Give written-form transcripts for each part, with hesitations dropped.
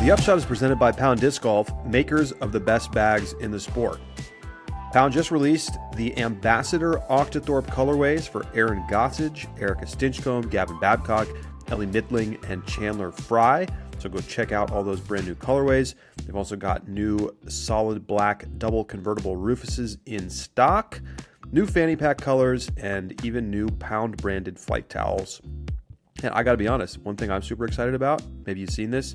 The Upshot is presented by Pound Disc Golf, makers of the best bags in the sport. Pound just released the Ambassador Octothorpe colorways for Aaron Gossage, Erica Stinchcomb, Gavin Babcock, Ellie Midling, and Chandler Fry. So go check out all those brand new colorways. They've also got new solid black double convertible Rufuses in stock, new fanny pack colors, and even new Pound branded flight towels. And I got to be honest, one thing I'm super excited about, maybe you've seen this,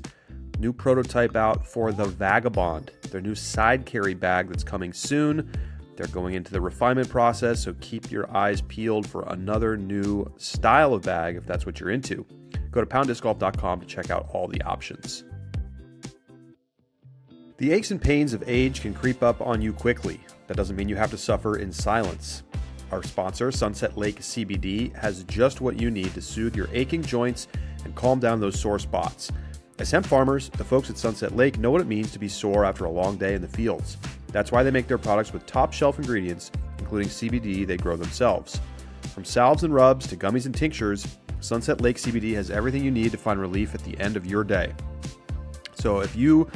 new prototype out for the Vagabond, their new side carry bag that's coming soon. They're going into the refinement process, so keep your eyes peeled for another new style of bag if that's what you're into. Go to pounddiscgolf.com to check out all the options. The aches and pains of age can creep up on you quickly. That doesn't mean you have to suffer in silence. Our sponsor, Sunset Lake CBD, has just what you need to soothe your aching joints and calm down those sore spots. As hemp farmers, the folks at Sunset Lake know what it means to be sore after a long day in the fields. That's why they make their products with top shelf ingredients, including CBD they grow themselves. From salves and rubs to gummies and tinctures, Sunset Lake CBD has everything you need to find relief at the end of your day. So if you're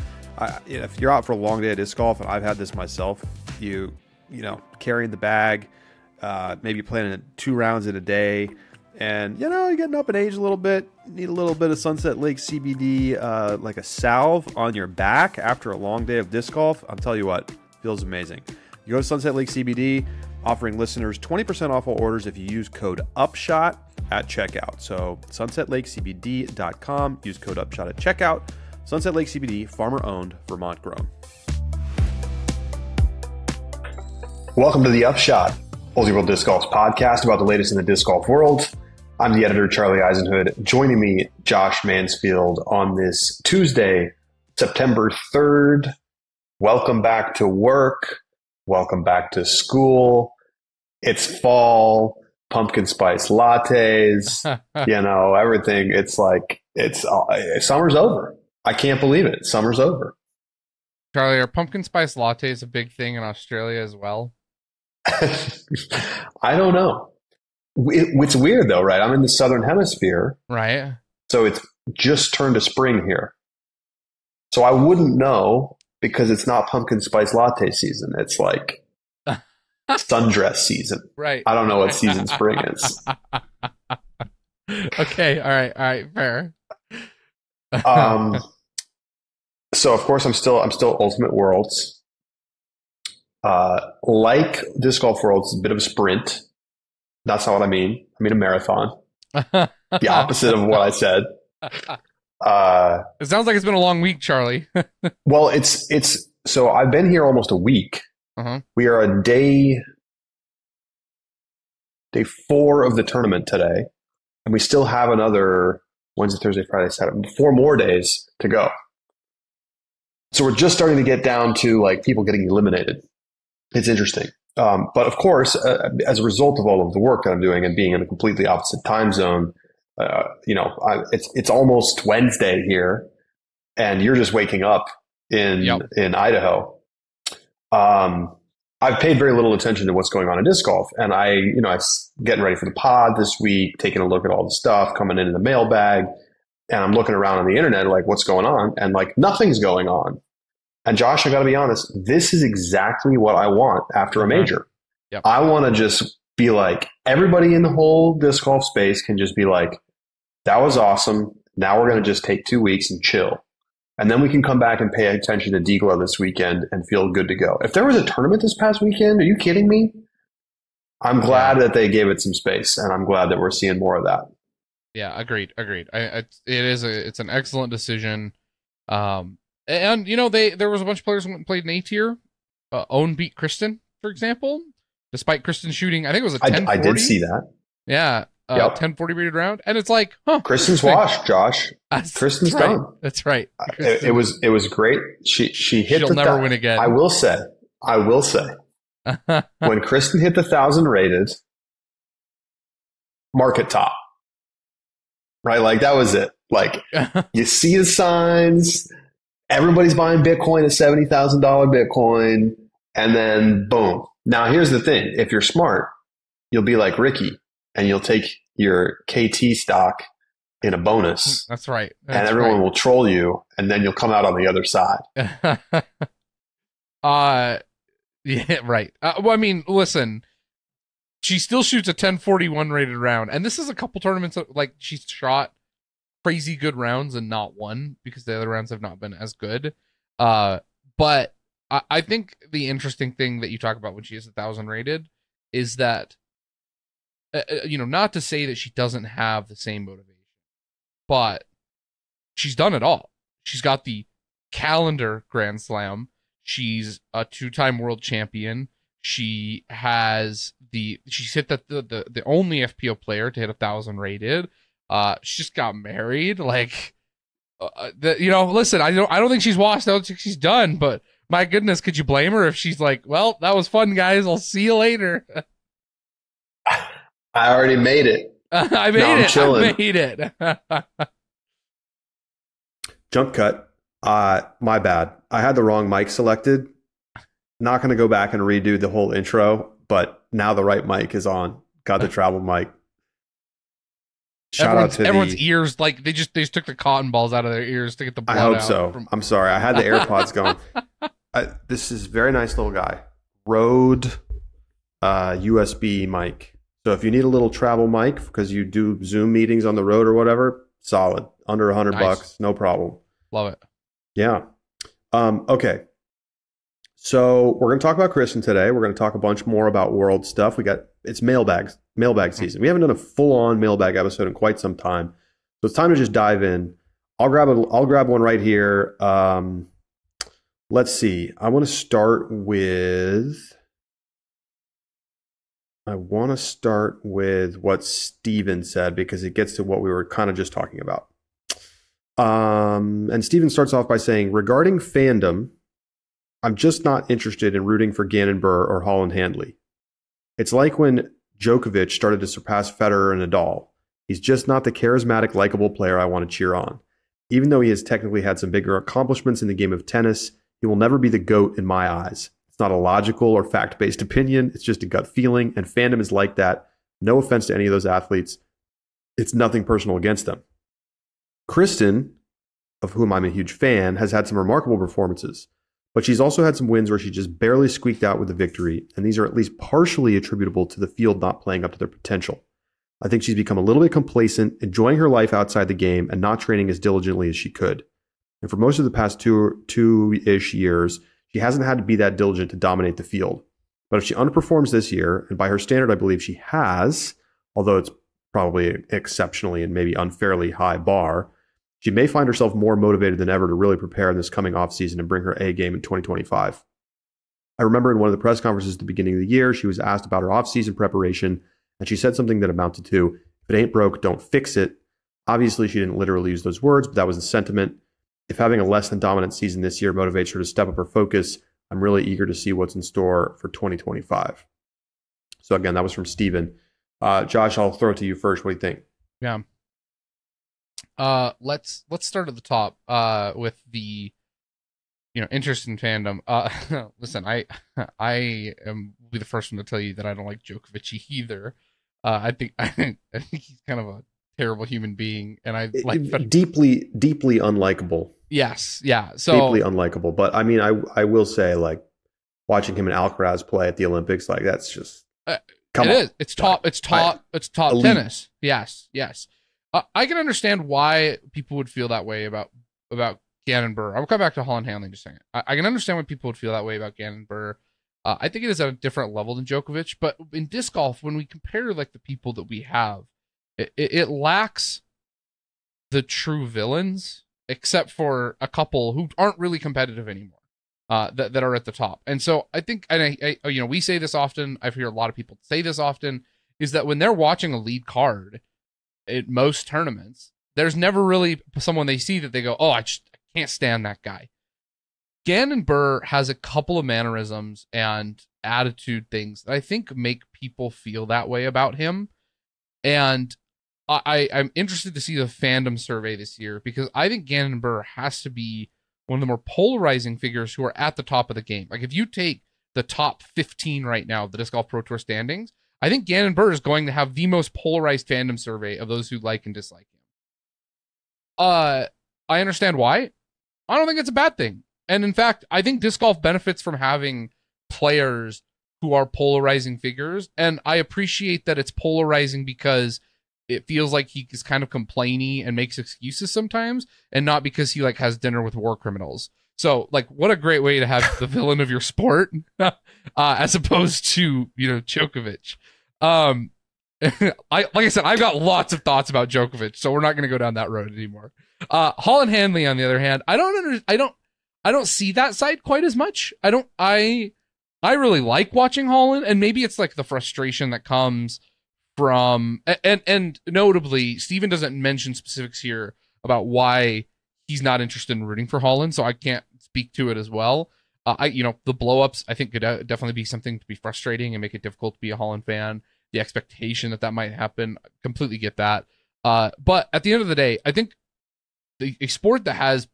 out for a long day of disc golf, and I've had this myself, you carrying the bag, maybe playing it 2 rounds in a day, and you're getting up in age a little bit, need a little bit of Sunset Lake CBD, like a salve on your back after a long day of disc golf. I'll tell you what, feels amazing. You go to Sunset Lake CBD, offering listeners 20% off all orders if you use code UPSHOT at checkout. So sunsetlakecbd.com, use code UPSHOT at checkout. Sunset Lake CBD, farmer owned, Vermont grown. Welcome to the Upshot, Aussie World Disc Golf's podcast about the latest in the disc golf world. I'm the editor, Charlie Eisenhood. Joining me, Josh Mansfield, on this Tuesday, September 3rd. Welcome back to work. Welcome back to school. It's fall, pumpkin spice lattes, everything. It's like, summer's over. I can't believe it. Summer's over. Charlie, are pumpkin spice lattes a big thing in Australia as well? I don't know. It's weird though, right? I'm in the southern hemisphere, right? So it's just turned to spring here. So I wouldn't know because it's not pumpkin spice latte season. It's like sundress season, right? I don't know what season spring is. Okay, all right, fair. So of course I'm still Ultimate Worlds. Like Disc Golf Worlds, it's a bit of a sprint. That's not what I mean. I mean a marathon. The opposite of what I said. It sounds like it's been a long week, Charlie. Well, it's so I've been here almost a week. Uh-huh. We are a day 4 of the tournament today, and we still have another Wednesday, Thursday, Friday, Saturday, 4 more days to go. So we're just starting to get down to like people getting eliminated. It's interesting. But of course, as a result of all of the work that I'm doing and being in a completely opposite time zone, it's almost Wednesday here, and you're just waking up in Idaho. I've paid very little attention to what's going on in disc golf, and I'm getting ready for the pod this week, taking a look at all the stuff coming in the mailbag, and I'm looking around on the internet like what's going on, and like nothing's going on. And Josh, I got to be honest, this is exactly what I want after a major. Yep. I want to just be like, everybody in the whole disc golf space can just be like, that was awesome. Now we're going to just take 2 weeks and chill. And then we can come back and pay attention to DGLO this weekend and feel good to go. If there was a tournament this past weekend, are you kidding me? I'm glad that they gave it some space, and I'm glad that we're seeing more of that. Yeah, agreed. It's an excellent decision. And there was a bunch of players who went and played in A tier. Owen beat Kristin, for example, despite Kristin shooting, I think it was a 10-40. I did see that. Yeah, 10-40 rated round, and it's like, Kristin's washed, Josh. Kristin's done. That's right. It was great. She hit. She'll never win again. I will say, when Kristin hit the 1,000 rated, market top, right? Like that was it. Like you see the signs. Everybody's buying Bitcoin at $70,000 Bitcoin, and then boom. Now here's the thing: if you're smart, you'll be like Ricky, and you'll take your KT stock in a bonus. That's right. And everyone will troll you, and then you'll come out on the other side. Yeah, right. Well, I mean, listen, she still shoots a 1041 rated round, and this is a couple tournaments like she's shot crazy good rounds and not won because the other rounds have not been as good. But I think the interesting thing that you talk about when she is 1,000 rated is that, not to say that she doesn't have the same motivation, but she's done it all. She's got the calendar Grand Slam. She's a 2-time world champion. She's hit the only FPO player to hit 1,000 rated. She just got married. Like, listen, I don't think she's washed. I don't think she's done. But my goodness, could you blame her if she's like, well, that was fun, guys. I'll see you later. I already made it. I made it. Jump cut. My bad. I had the wrong mic selected. Not going to go back and redo the whole intro, but now the right mic is on. Got the travel mic. Shout out to everyone's ears. Like they just took the cotton balls out of their ears to get the blood out. I hope so. I'm sorry. I had the AirPods going. This is a very nice little guy. Rode USB mic. So if you need a little travel mic because you do Zoom meetings on the road or whatever, solid. Under $100, no problem. Love it. Yeah. Okay. So we're going to talk about Kristin today. We're going to talk a bunch more about world stuff. It's mailbag season. We haven't done a full-on mailbag episode in quite some time. So it's time to just dive in. I'll grab one right here. Let's see. I want to start with what Steven said because it gets to what we were kind of just talking about. And Steven starts off by saying, regarding fandom, I'm just not interested in rooting for Gannon Buhr or Holland Handley. It's like when Djokovic started to surpass Federer and Nadal. He's just not the charismatic, likable player I want to cheer on. Even though he has technically had some bigger accomplishments in the game of tennis, he will never be the GOAT in my eyes. It's not a logical or fact-based opinion. It's just a gut feeling, and fandom is like that. No offense to any of those athletes. It's nothing personal against them. Kristin, of whom I'm a huge fan, has had some remarkable performances, but she's also had some wins where she just barely squeaked out with the victory, and these are at least partially attributable to the field not playing up to their potential. I think she's become a little bit complacent, enjoying her life outside the game and not training as diligently as she could. And for most of the past two-ish years, she hasn't had to be that diligent to dominate the field. But if she underperforms this year, and by her standard I believe she has, although it's probably an exceptionally and maybe unfairly high bar, she may find herself more motivated than ever to really prepare in this coming offseason and bring her A game in 2025. I remember in one of the press conferences at the beginning of the year, she was asked about her offseason preparation, and she said something that amounted to, if it ain't broke, don't fix it. Obviously, she didn't literally use those words, but that was the sentiment. If having a less than dominant season this year motivates her to step up her focus, I'm really eager to see what's in store for 2025. So again, that was from Steven. Josh, I'll throw it to you first. What do you think? Yeah. Let's start at the top with the interest in fandom. Listen, I will be the first one to tell you that I don't like Djokovic either. I think he's kind of a terrible human being, and I like deeply unlikable. Yes, yeah, so deeply unlikable. But I mean, I will say, like, watching him and Alcaraz play at the Olympics, like, that's just It's top tennis. Yes. I can understand why people would feel that way about Gannon Buhr. I'll come back to Holland Handley in just a second. I can understand why people would feel that way about Gannon Buhr. I think it is at a different level than Djokovic, but in disc golf, when we compare like the people that we have, it lacks the true villains, except for a couple who aren't really competitive anymore, that are at the top. And so I think, and I we say this often, I've heard a lot of people say this often, is that when they're watching a lead card at most tournaments, there's never really someone they see that they go, oh, I can't stand that guy. Gannon Buhr has a couple of mannerisms and attitude things that I think make people feel that way about him. And I'm interested to see the fandom survey this year, because I think Gannon Buhr has to be one of the more polarizing figures who are at the top of the game. Like, if you take the top 15 right now of the Disc Golf Pro Tour standings, I think Gannon Buhr is going to have the most polarized fandom survey of those who like and dislike him. I understand why. I don't think it's a bad thing. And in fact, I think disc golf benefits from having players who are polarizing figures. And I appreciate that it's polarizing because it feels like he is kind of complainy and makes excuses sometimes, and not because he like has dinner with war criminals. So like, what a great way to have the villain of your sport, as opposed to, Djokovic. Like I said, I've got lots of thoughts about Djokovic, so we're not going to go down that road anymore. Holland Hanley, on the other hand, I don't see that side quite as much. I really like watching Holland, and maybe it's like the frustration that comes from, and notably, Steven doesn't mention specifics here about why he's not interested in rooting for Holland, so I can't speak to it as well. The blow-ups, I think, could definitely be something to be frustrating and make it difficult to be a Holland fan. The expectation that might happen, completely get that. But at the end of the day, I think a sport that has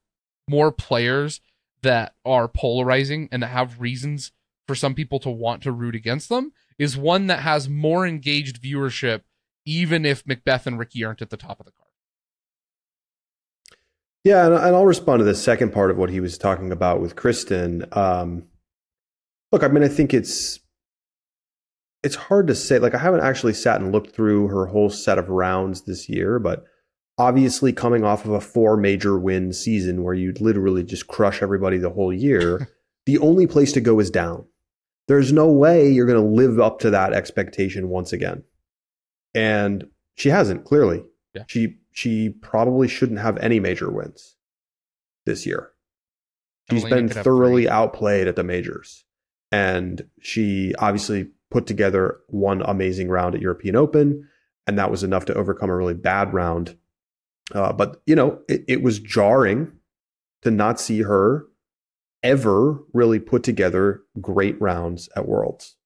more players that are polarizing and that have reasons for some people to want to root against them is one that has more engaged viewership, even if Macbeth and Ricky aren't at the top of the card. Yeah, and I'll respond to the second part of what he was talking about with Kristin. Look, I mean, I think it's hard to say. Like, I haven't actually sat and looked through her whole set of rounds this year, but obviously coming off of a 4 major win season where you'd literally just crush everybody the whole year, the only place to go is down. There's no way you're going to live up to that expectation once again. And she hasn't, clearly. Yeah. She probably shouldn't have any major wins this year. She's been thoroughly outplayed at the majors. And she obviously put together one amazing round at European Open, and that was enough to overcome a really bad round. But, it was jarring to not see her ever really put together great rounds at Worlds.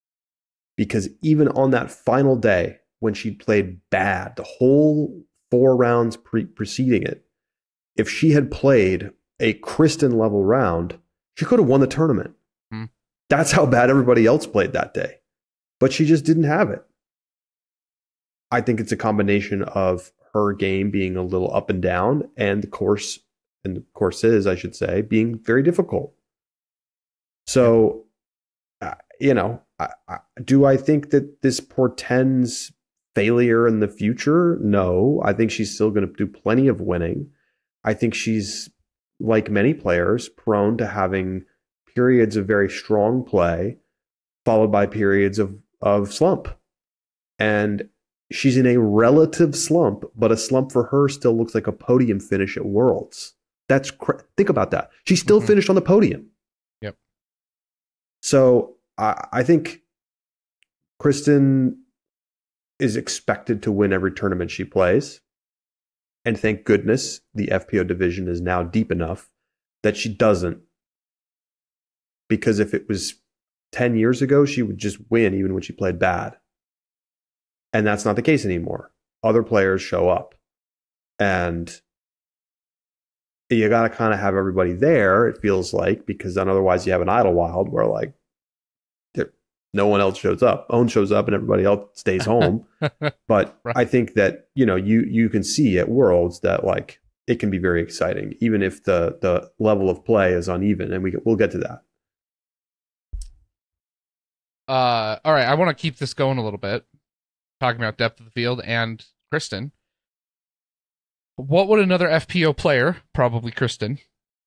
Because even on that final day, when she played bad, the whole 4 rounds preceding it, if she had played a Kristin level round, she could have won the tournament. That's how bad everybody else played that day. But she just didn't have it. I think it's a combination of her game being a little up and down, and the courses, I should say, being very difficult. So, do I think that this portends failure in the future? No, I think she's still going to do plenty of winning. I think she's, like many players, prone to having periods of very strong play, followed by periods of slump. And she's in a relative slump, but a slump for her still looks like a podium finish at Worlds. Think about that. She still finished on the podium. Yep. So I think Kristin is expected to win every tournament she plays. And thank goodness the FPO division is now deep enough that she doesn't. Because if it was 10 years ago, she would just win even when she played bad. And that's not the case anymore. Other players show up. And you got to kind of have everybody there, it feels like, because then otherwise you have an Idlewild where, like, no one else shows up. Owen shows up and everybody else stays home. But right. I think that, you can see at Worlds that, like, it can be very exciting, even if the level of play is uneven. And we'll get to that. All right, I want to keep this going a little bit, talking about depth of the field and Kristin. What would another FPO player, probably Kristin,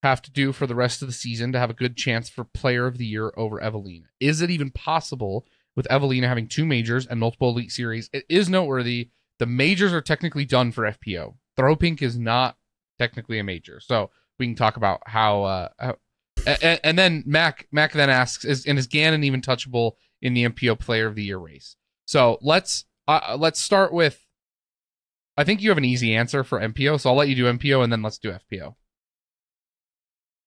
have to do for the rest of the season to have a good chance for Player of the Year over Evelina? Is it even possible with Evelina having 2 majors and multiple Elite Series? It is noteworthy. The majors are technically done for FPO. Throw Pink is not technically a major, so we can talk about how. And then Mac then asks, is Gannon even touchable in the MPO Player of the Year race? So let's start with. I think you have an easy answer for MPO, so I'll let you do MPO and then let's do FPO.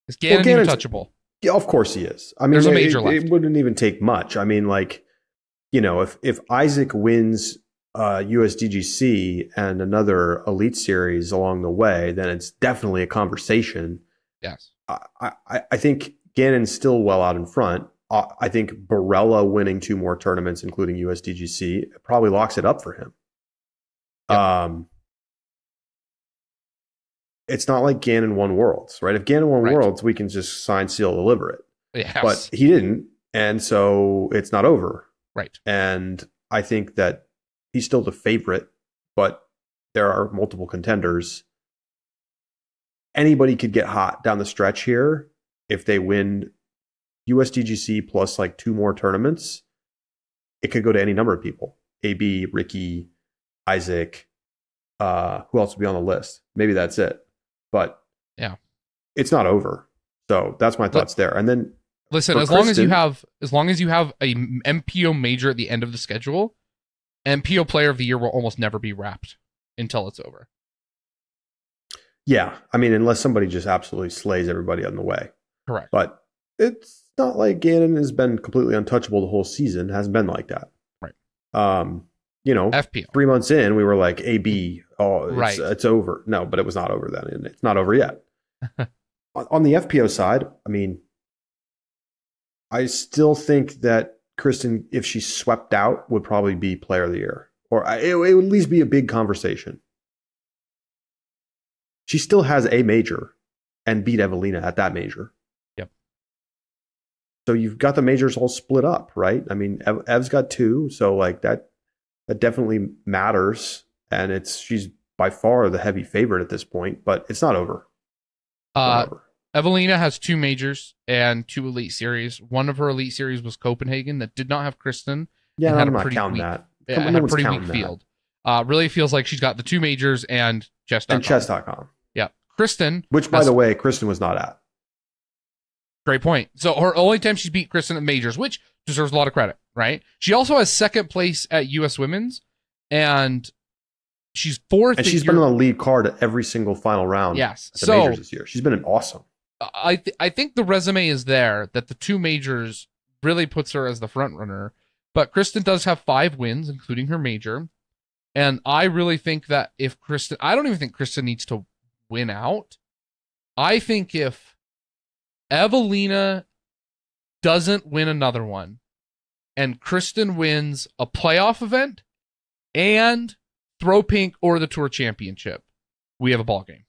Is Gannon even touchable? Yeah, of course he is. I mean, there's a major left. It wouldn't even take much. I mean, like, if Isaac wins USDGC and another Elite Series along the way, then it's definitely a conversation. Yes. I think Gannon's still well out in front. I think Barella winning 2 more tournaments, including USDGC, probably locks it up for him. Yep. it's not like Gannon won Worlds, right? If Gannon won Worlds, we can just sign, seal, deliver it. Yes. But he didn't, and so it's not over. Right. And I think that he's still the favorite, but there are multiple contenders. Anybody could get hot down the stretch here if they win USDGC plus like 2 more tournaments. It could go to any number of people. AB, Ricky, Isaac, who else would be on the list? Maybe that's it. But yeah, it's not over. So that's my thoughts there. And then listen, as long as you have a MPO major at the end of the schedule, MPO Player of the Year will almost never be wrapped until it's over. Yeah, I mean, unless somebody just absolutely slays everybody on the way. Correct. But it's not like Gannon has been completely untouchable the whole season. It hasn't been like that. Right. FPO. 3 months in, we were like, AB, it's over. No, but it was not over then, and it's not over yet. On the FPO side, I mean, I still think that Kristin, if she swept out, would probably be Player of the Year. Or it would at least be a big conversation. She still has a major and beat Evelina at that major. Yep. So you've got the majors all split up, right? I mean, Ev's got 2, so like that definitely matters. And she's by far the heavy favorite at this point, but it's not over. Evelina has 2 majors and 2 Elite Series. One of her Elite Series was Copenhagen that did not have Kristin. Yeah, I'm not counting that. It had a pretty weak field. Really feels like she's got the 2 majors and chess.com. And chess.com. Yeah. Kristin. Which, by the way, Kristin was not at. Great point. So her only time she's beat Kristin at majors, which deserves a lot of credit, right? She also has 2nd place at U.S. Women's, and she's 4th. And she's been on the lead card at every single final round. Yes. At the majors this year. She's been awesome. I think the resume is there that the 2 majors really puts her as the front runner, but Kristin does have 5 wins, including her major. And I really think that if Kristin, I don't even think Kristin needs to win out. I think if Evelina doesn't win another one and Kristin wins a playoff event and Throw Pink or the Tour Championship, we have a ball game.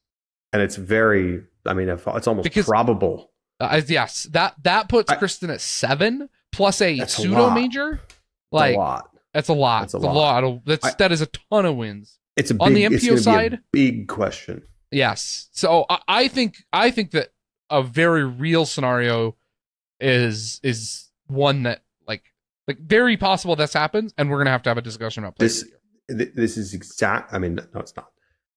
And it's it's almost probable. Yes, that puts Kristin at 7 plus a pseudo major. Like, that's a lot. That's a lot. That is a ton of wins. It's on the MPO side. Big question. Yes. So I think that a very real scenario is one that like very possible this happens, and we're gonna have to have a discussion about this. This is exact. I mean, no, it's not.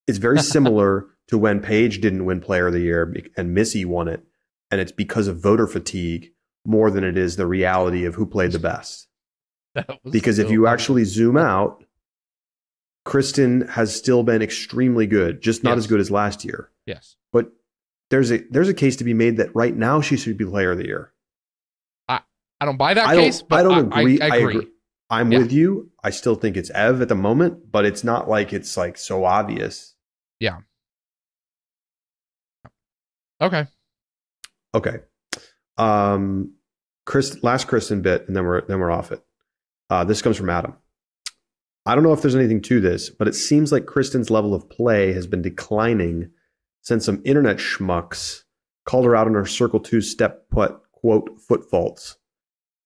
It's very similar to when Paige didn't win Player of the Year and Missy won it, and it's because of voter fatigue more than it is the reality of who played the best. Because if you actually zoom out, Kristin has still been extremely good, just not as good as last year. Yes. But there's a case to be made that right now she should be Player of the Year. I don't buy that case, but I don't agree. I agree. I'm with you. I still think it's Ev at the moment, but it's not like it's like so obvious. Yeah. Okay. Last Kristin bit, and then we're off it. This comes from Adam. I don't know if there's anything to this, but it seems like Kristin's level of play has been declining since some internet schmucks called her out on her Circle 2 step putt, quote, foot faults.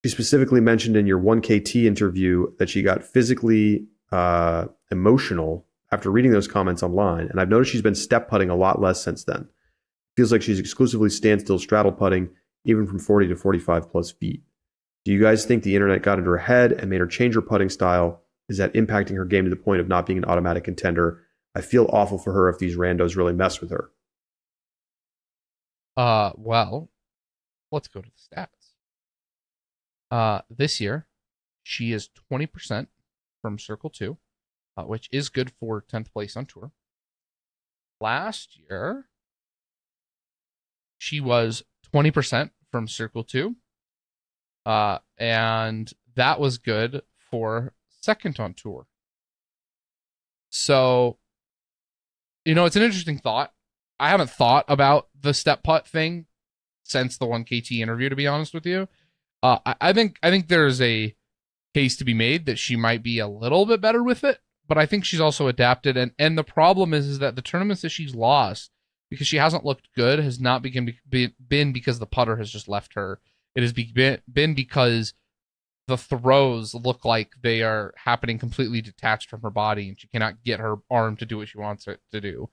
She specifically mentioned in your 1KT interview that she got physically emotional after reading those comments online, and I've noticed she's been step putting a lot less since then. Feels like she's exclusively standstill straddle putting, even from 40 to 45 plus feet. Do you guys think the internet got into her head and made her change her putting style? Is that impacting her game to the point of not being an automatic contender? I feel awful for her if these randos really mess with her. Well, let's go to the stats. This year, she is 20% from Circle 2, which is good for 10th place on tour. Last year, she was 20% from Circle 2, and that was good for 2nd on tour. So, it's an interesting thought. I haven't thought about the step putt thing since the 1KT interview, to be honest with you. I think there's a case to be made that she might be a little bit better with it, but I think she's also adapted. And the problem is that the tournaments that she's lost, because she hasn't looked good has not been because the putter has just left her. It has been because the throws look like they are happening completely detached from her body, and she cannot get her arm to do what she wants it to do.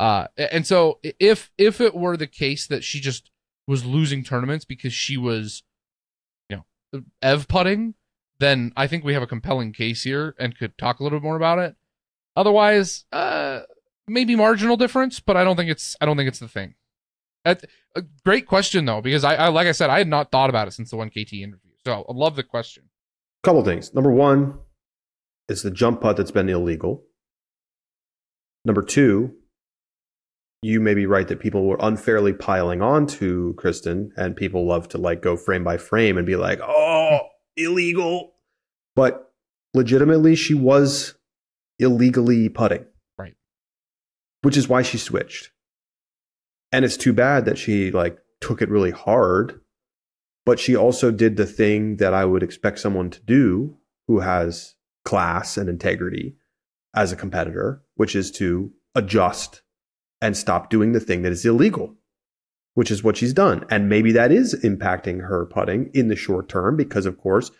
And so if it were the case that she just was losing tournaments because she was, ev putting, then I think we have a compelling case here and could talk a little bit more about it. Otherwise, maybe marginal difference, but I don't think it's the thing. A great question though, because I like I said, I had not thought about it since the 1KT interview. So I love the question. Couple things. Number one, it's the jump putt that's been illegal. Number two, you may be right that people were unfairly piling on to Kristin, and people love to like go frame by frame and be like, oh, illegal. But legitimately, she was illegally putting. Right. Which is why she switched. And it's too bad that she like took it really hard, but she also did the thing that I would expect someone to do who has class and integrity as a competitor, which is to adjust and stop doing the thing that is illegal, which is what she's done. And maybe that is impacting her putting in the short term because, of course,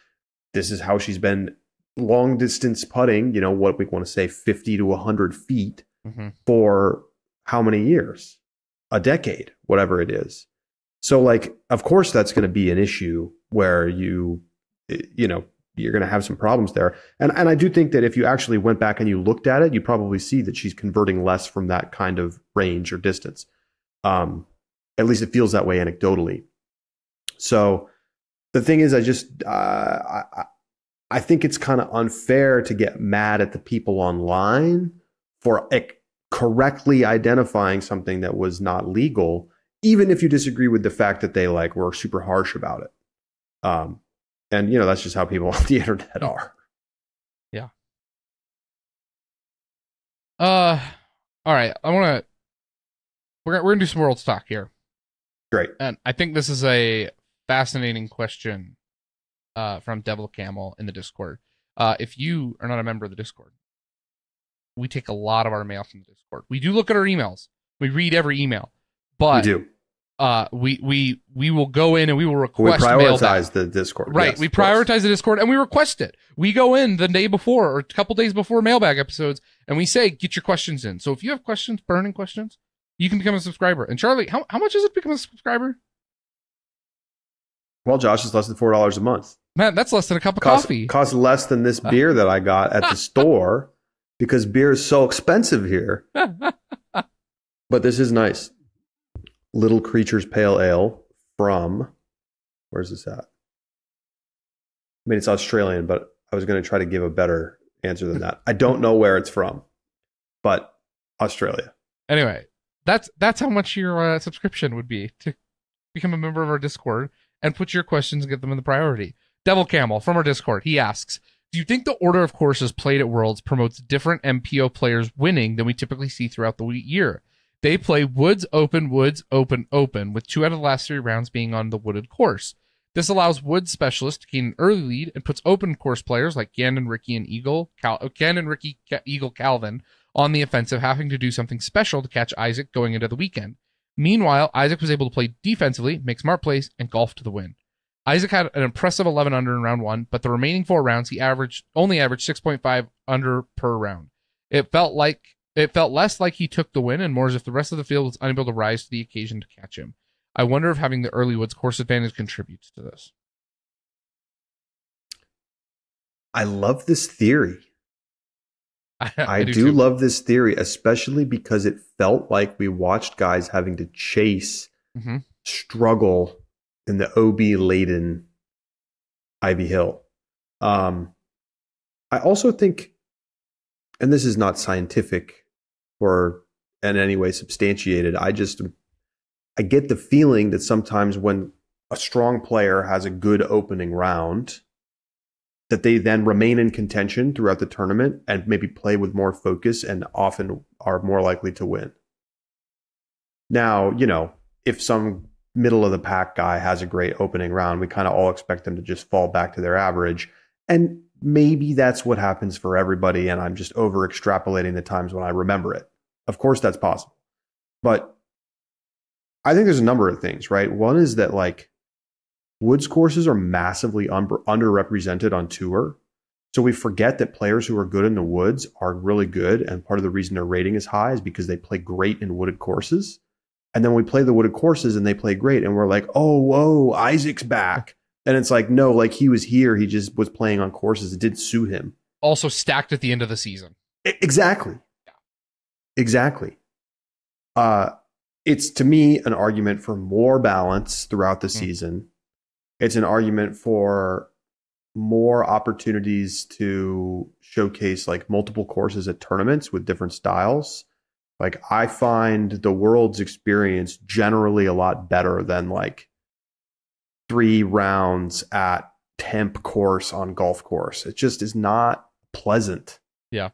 this is how she's been long distance putting, what we want to say 50 to 100 feet for how many years? A decade, whatever it is. So like, of course, that's going to be an issue where you're going to have some problems there. And I do think that if you actually went back and you looked at it, you probably see that she's converting less from that kind of range or distance. At least it feels that way anecdotally. So the thing is, I think it's kind of unfair to get mad at the people online for correctly identifying something that was not legal, even if you disagree with the fact that they like were super harsh about it. And that's just how people on the internet are. Yeah. All right. We're gonna do some world stock here. Great. And I think this is a fascinating question from Devil Camel in the Discord. If you are not a member of the Discord, we take a lot of our mail from the Discord. We do look at our emails. We read every email. But we do. We will go in and we will request. We prioritize the Discord. Right. Yes, we prioritize the Discord and we request it. We go in the day before or a couple days before Mailbag episodes and we say, get your questions in. So if you have questions, burning questions, you can become a subscriber. And Charlie, how much is it to become a subscriber? Well, Josh, it's less than $4 a month. Man, that's less than a cup of coffee. Costs less than this beer that I got at the store because beer is so expensive here. But this is nice. Little Creatures Pale Ale from, where's this at? I mean, it's Australian, but I was going to try to give a better answer than that. I don't know where it's from, but Australia. Anyway, that's how much your subscription would be to become a member of our Discord and put your questions and get them in the priority. Devil Camel from our Discord, he asks, do you think the order of courses played at Worlds promotes different MPO players winning than we typically see throughout the year? They play Woods, Open, Open, with 2 out of the last 3 rounds being on the wooded course. This allows Woods specialists to gain an early lead and puts open course players like Gannon, Ricky, and Eagle, Calvin on the offensive, having to do something special to catch Isaac going into the weekend. Meanwhile, Isaac was able to play defensively, make smart plays, and golf to the win. Isaac had an impressive 11 under in round 1, but the remaining 4 rounds he only averaged 6.5 under per round. It felt less like he took the win and more as if the rest of the field was unable to rise to the occasion to catch him. I wonder if having the early Woods course advantage contributes to this. I love this theory. I do too. love this theory, especially because it felt like we watched guys having to chase, struggle in the OB-laden Ivy Hill. I also think, and this is not scientific or in any way substantiated, I get the feeling that sometimes when a strong player has a good opening round, that they then remain in contention throughout the tournament and maybe play with more focus and often are more likely to win. Now, if some middle of the pack guy has a great opening round, we kind of all expect them to just fall back to their average. And maybe that's what happens for everybody, and I'm just over extrapolating the times when I remember it. Of course, that's possible. But I think there's a number of things, right? One is that like woods courses are massively underrepresented on tour. So we forget that players who are good in the woods are really good. And part of the reason their rating is high is because they play great in wooded courses. And then we play the wooded courses and they play great. And we're like, oh, whoa, Isaac's back. And it's like, no, like he was here. He just was playing on courses. It didn't suit him. Also stacked at the end of the season. Exactly. Yeah. Exactly. It's to me an argument for more balance throughout the season. It's an argument for more opportunities to showcase like multiple courses at tournaments with different styles. Like I find the World's experience generally a lot better than like 3 rounds at temp course on golf course. It just is not pleasant. Yeah.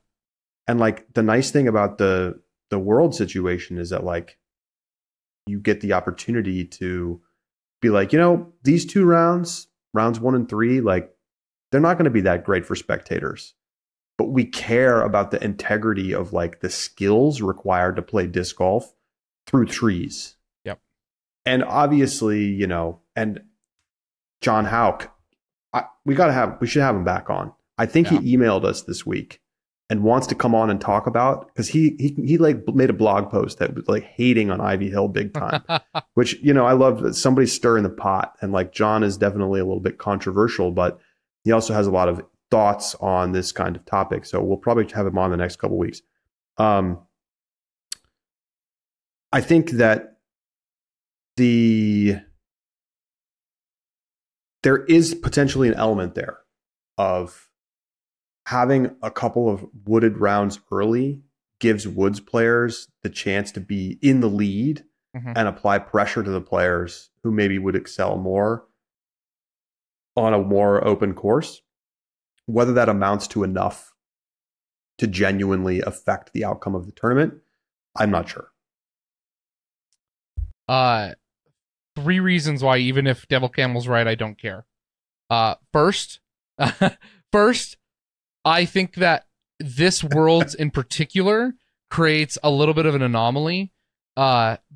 And like the nice thing about the World situation is that like you get the opportunity to be like, you know, these 2 rounds 1 and 3, like they're not going to be that great for spectators, but we care about the integrity of like the skills required to play disc golf through trees. Yep. And obviously, you know, and John Houck, we should have him back on. I think he emailed us this week and wants to come on and talk about, because he like made a blog post that was like hating on Ivy Hill big time, which, you know, I love that somebody's stirring the pot. And like John is definitely a little bit controversial, but he also has a lot of thoughts on this kind of topic. So we'll probably have him on the next couple of weeks. I think that there is potentially an element there of having a couple of wooded rounds early gives woods players the chance to be in the lead and apply pressure to the players who maybe would excel more on a more open course. Whether that amounts to enough to genuinely affect the outcome of the tournament, I'm not sure. 3 reasons why, even if Devil Camel's right, I don't care. First, I think that this Worlds in particular creates a little bit of an anomaly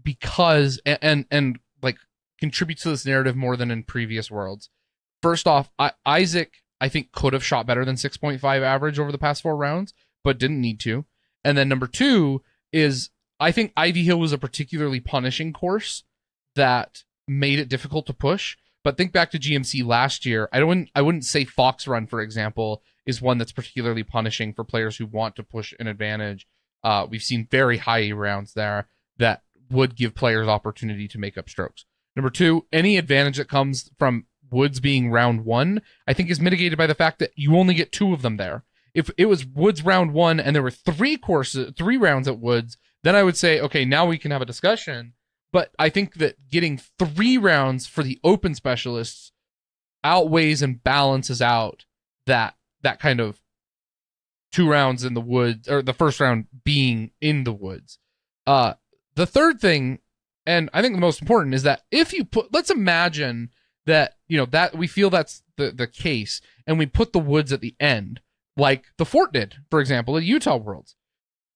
because and like contributes to this narrative more than in previous Worlds. First off, Isaac, I think, could have shot better than 6.5 average over the past 4 rounds, but didn't need to. And then number 2 is I think Ivy Hill was a particularly punishing course that made it difficult to push. But think back to GMC last year. I wouldn't say Fox Run, for example, is one that's particularly punishing for players who want to push an advantage. We've seen very high rounds there that would give players opportunity to make up strokes. Number 2, any advantage that comes from Woods being round 1, I think is mitigated by the fact that you only get 2 of them there. If it was Woods round 1 and there were 3 rounds at Woods, then I would say, okay, now we can have a discussion. But I think that getting 3 rounds for the open specialists outweighs and balances out that kind of 2 rounds in the woods, or the first round being in the woods. The third thing, and I think the most important, is that if you let's imagine that, you know, that we feel that's the case, and we put the woods at the end, like the Fort did, for example, at Utah Worlds.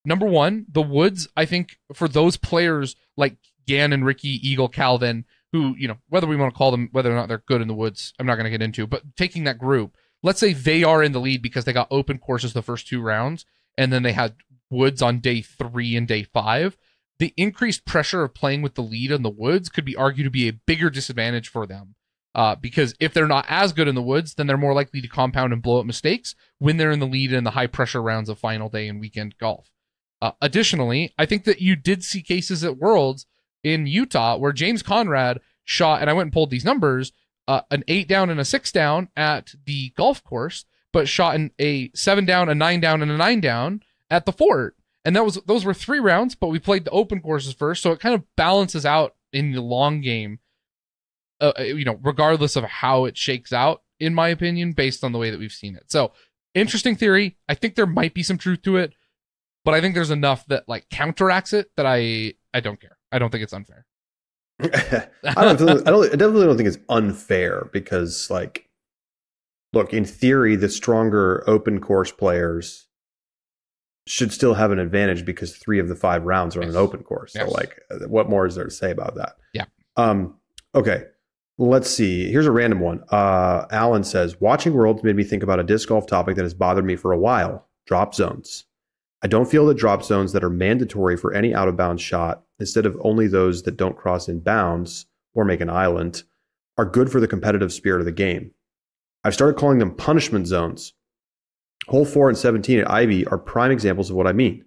Number 1, the woods, I think, for those players like Gann and Ricky, Eagle, Calvin, who, you know, whether we want to call them, whether or not they're good in the woods, I'm not going to get into, but taking that group, let's say they are in the lead because they got open courses the first 2 rounds, and then they had woods on day 3 and day 5. The increased pressure of playing with the lead on the woods could be argued to be a bigger disadvantage for them. Because if they're not as good in the woods, then they're more likely to compound and blow up mistakes when they're in the lead in the high pressure rounds of final day and weekend golf. Additionally, I think that you did see cases at Worlds in Utah where James Conrad shot, and I went and pulled these numbers, an 8 down and a 6 down at the golf course, but shot a 7 down, a 9 down, and a 9 down at the Fort. And those were 3 rounds, but we played the open courses first, so it kind of balances out in the long game, you know, regardless of how it shakes out, in my opinion, based on the way that we've seen it. So, interesting theory. I think there might be some truth to it, but I think there's enough that like counteracts it that I don't care. I don't think it's unfair. I definitely don't think it's unfair because, like, look, in theory, the stronger open course players should still have an advantage because 3 of the 5 rounds are on an open course. So like, what more is there to say about that? Yeah. Okay. Let's see. Here's a random one. Alan says, watching Worlds made me think about a disc golf topic that has bothered me for a while. Drop zones. I don't feel that drop zones that are mandatory for any out of bounds shot, instead of only those that don't cross in bounds or make an island, are good for the competitive spirit of the game. I've started calling them punishment zones. Hole 4 and 17 at Ivy are prime examples of what I mean.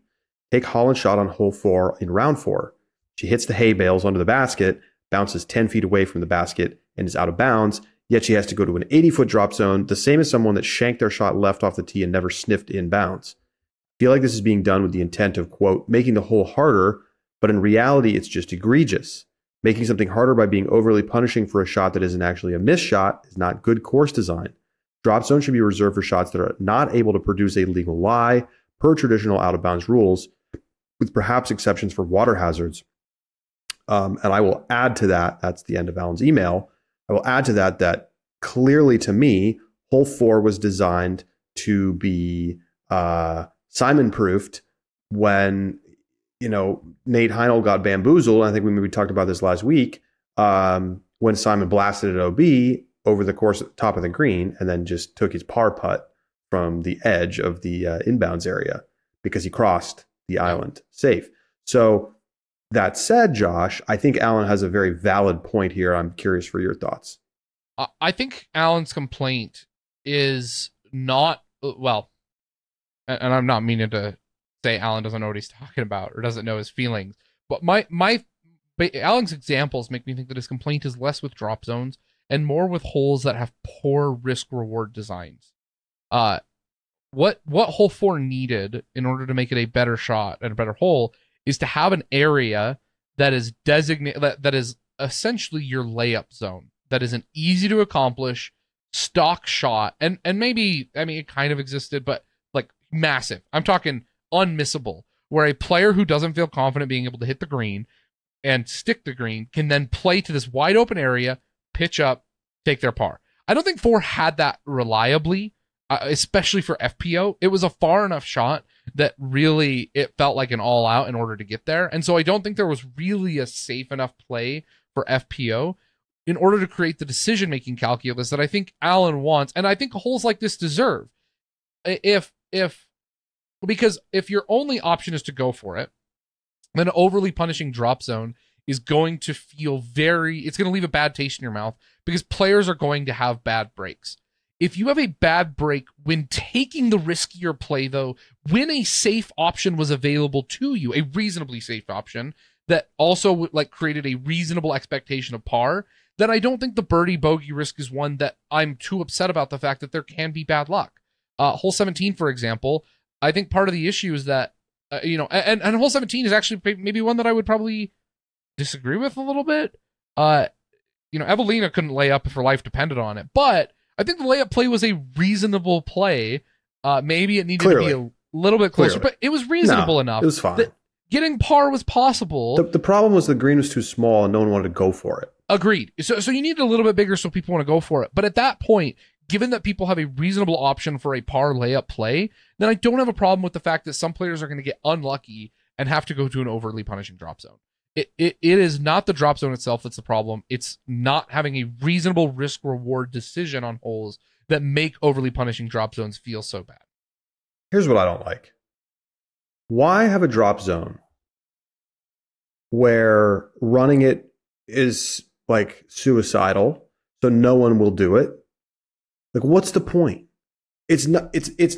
Take Holland's shot on hole 4 in round 4. She hits the hay bales onto the basket, bounces 10 feet away from the basket, and is out of bounds, yet she has to go to an 80-foot drop zone, the same as someone that shanked their shot left off the tee and never sniffed in bounds. I feel like this is being done with the intent of, quote, making the hole harder, but in reality, it's just egregious. Making something harder by being overly punishing for a shot that isn't actually a missed shot is not good course design. Drop zone should be reserved for shots that are not able to produce a legal lie per traditional out-of-bounds rules, with perhaps exceptions for water hazards. And I will add to that, that's the end of Alan's email, I will add to that that clearly to me, hole 4 was designed to be Simon-proofed when, Nate Heinel got bamboozled. I think we maybe talked about this last week, when Simon blasted at OB over the course at the top of the green and then just took his par putt from the edge of the inbounds area because he crossed the island safe. So that said, Josh, I think Alan has a very valid point here. I'm curious for your thoughts. I think Alan's complaint is not, well, and I'm not meaning to say Alan doesn't know what he's talking about or doesn't know his feelings, but Alan's examples make me think that his complaint is less with drop zones and more with holes that have poor risk-reward designs. What hole 4 needed in order to make it a better shot and a better hole is to have an area that is designated, that is essentially your layup zone, that is an easy to accomplish stock shot, and maybe, I mean, it kind of existed, but like massive. I'm talking unmissable, where a player who doesn't feel confident being able to hit the green and stick the green can then play to this wide open area, pitch up, take their par. I don't think 4 had that reliably, especially for FPO. It was a far enough shot that really it felt like an all out in order to get there. And so I don't think there was really a safe enough play for FPO in order to create the decision-making calculus that I think Alan wants. And I think holes like this deserve. Because if your only option is to go for it, then an overly punishing drop zone is going to feel it's going to leave a bad taste in your mouth because players are going to have bad breaks. If you have a bad break when taking the riskier play, though, when a safe option was available to you, a reasonably safe option that also created a reasonable expectation of par, then I don't think the birdie bogey risk is one that I'm too upset about the fact that there can be bad luck. Hole 17, for example, I think part of the issue is that, and hole 17 is actually maybe one that I would probably disagree with a little bit. Evelina couldn't lay up if her life depended on it, but I think the layup play was a reasonable play. Maybe it needed to be a little bit closer, but it was reasonable enough. It was fine. Getting par was possible. The problem was the green was too small and no one wanted to go for it. Agreed. So you need it a little bit bigger so people want to go for it. But at that point, given that people have a reasonable option for a par layup play, then I don't have a problem with the fact that some players are going to get unlucky and have to go to an overly punishing drop zone. It is not the drop zone itself that's the problem. It's not having a reasonable risk-reward decision on holes that make overly punishing drop zones feel so bad. Here's what I don't like. Why have a drop zone where running it is like suicidal, so no one will do it? Like, what's the point? It's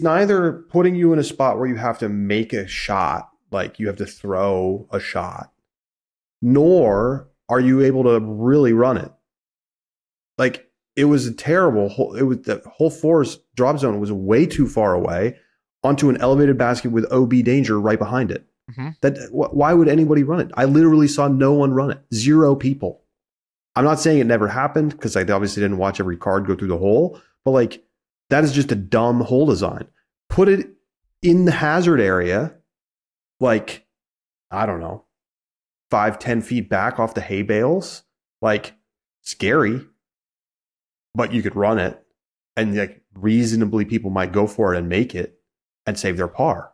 neither putting you in a spot where you have to make a shot, like you have to throw a shot, nor are you able to really run it. Like, it was a terrible hole. It was the hole 4's drop zone was way too far away onto an elevated basket with OB danger right behind it. Mm-hmm. Why would anybody run it? I literally saw no one run it. 0 people. I'm not saying it never happened because I obviously didn't watch every card go through the hole, but like, that is just a dumb hole design. Put it in the hazard area, like, I don't know, 5-10 feet back off the hay bales. Like, scary, but you could run it, and like reasonably people might go for it and make it and save their par.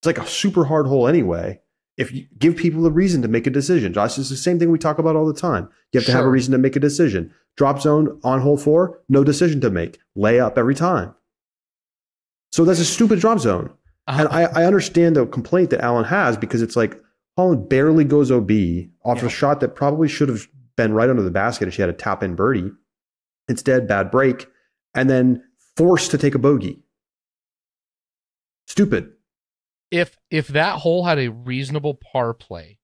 It's like a super hard hole anyway. If you give people a reason to make a decision, Josh, it's the same thing we talk about all the time. You have to have a reason to make a decision. Drop zone on hole 4, no decision to make. Lay up every time. So that's a stupid drop zone. And I understand the complaint that Alan has, because it's like Holland barely goes OB off a shot that probably should have been right under the basket if she had a tap in birdie. Instead, bad break, and then forced to take a bogey. Stupid. If that hole had a reasonable par play,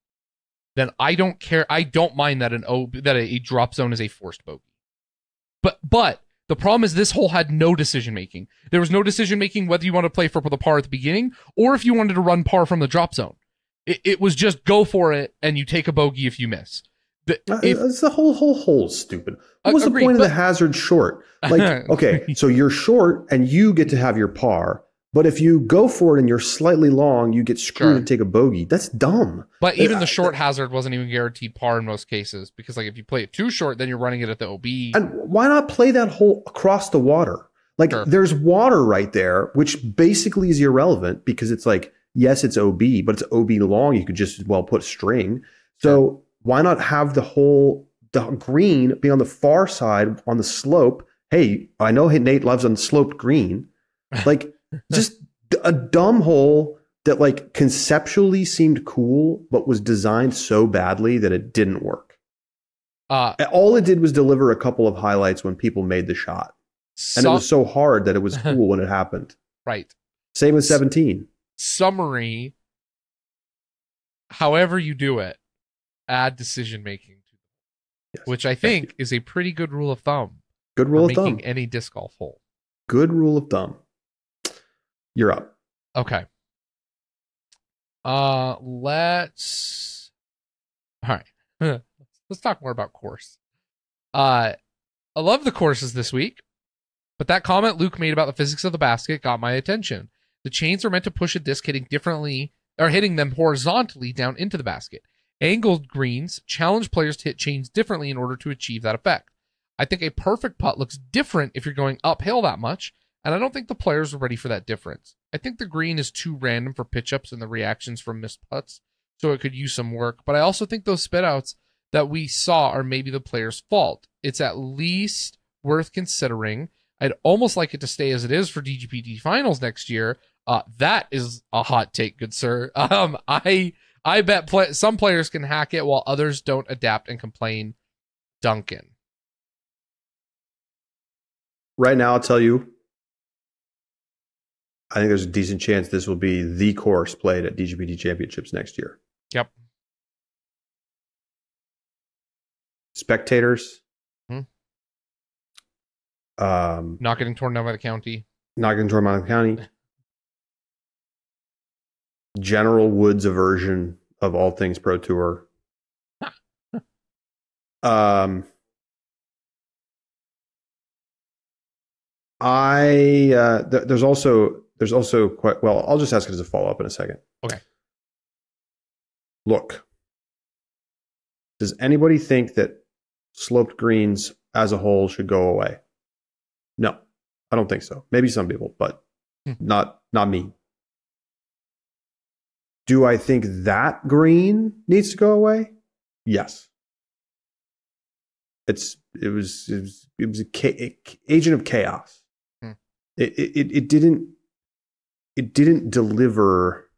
then I don't care. I don't mind that a drop zone is a forced bogey. But the problem is this hole had no decision making. There was no decision making whether you want to play for the par at the beginning or if you wanted to run par from the drop zone. It was just go for it and you take a bogey if you miss. It's the whole hole's stupid. What was the point of the hazard short? Like, okay, so you're short and you get to have your par. But if you go for it and you're slightly long, you get screwed and take a bogey. That's dumb. But even the short hazard wasn't even guaranteed par in most cases, because like if you play it too short, then you're running it at the OB. And why not play that hole across the water? Like there's water right there, which basically is irrelevant because it's like, yes, it's OB, but it's OB long. You could just as well put string. So why not have the green be on the far side on the slope? Hey, I know Nate loves unsloped green. Like, just a dumb hole that like conceptually seemed cool, but was designed so badly that it didn't work. All it did was deliver a couple of highlights when people made the shot. And it was so hard that it was cool when it happened. Right. Same with 17. Summary. However you do it, add decision making to it, which I think is a pretty good rule of thumb. Good rule of thumb. Making any disc golf hole. Good rule of thumb. You're up. Okay. Let's talk more about course. I love the courses this week, but that comment Luke made about the physics of the basket got my attention. The chains are meant to push a disc hitting them horizontally down into the basket. Angled greens challenge players to hit chains differently in order to achieve that effect. I think a perfect putt looks different if you're going uphill that much, and I don't think the players are ready for that difference. I think the green is too random for pitch-ups and the reactions from missed putts, so it could use some work. But I also think those spit-outs that we saw are maybe the player's fault. It's at least worth considering. I'd almost like it to stay as it is for DGPT Finals next year. That is a hot take, good sir. I bet some players can hack it while others don't adapt and complain. Duncan. Right now, I'll tell you, I think there's a decent chance this will be the course played at DGPT Championships next year. Yep. Spectators. Not getting torn down by the county. Not getting torn down by the county. General Woods aversion of all things Pro Tour. There's also quite well. I'll just ask it as a follow up in a second. Okay. Look, does anybody think that sloped greens as a whole should go away? No, I don't think so. Maybe some people, but not me. Do I think that green needs to go away? Yes. It was an agent of chaos. It didn't deliver.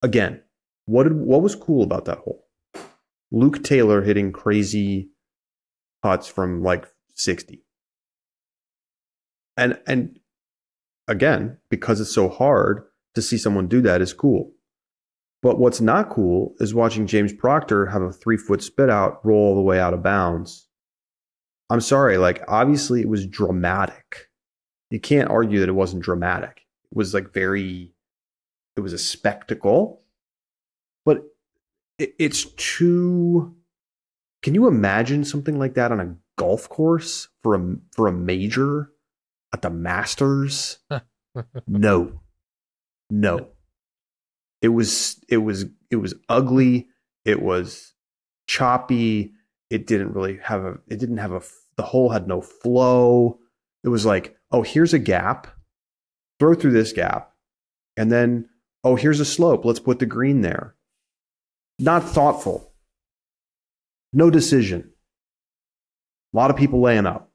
Again, what was cool about that hole? Luke Taylor hitting crazy putts from like 60. And again, because it's so hard to see someone do that is cool. But what's not cool is watching James Proctor have a 3-foot spit out roll all the way out of bounds. I'm sorry, like obviously it was dramatic. You can't argue that it wasn't dramatic. It was like it was a spectacle, but it's too. Can you imagine something like that on a golf course for a major at the Masters? No. It was ugly. It was choppy. It didn't have the hole had no flow. It was like, oh, here's a gap. Throw through this gap. And then Oh, here's a slope. Let's put the green there. Not thoughtful. No decision. A lot of people laying up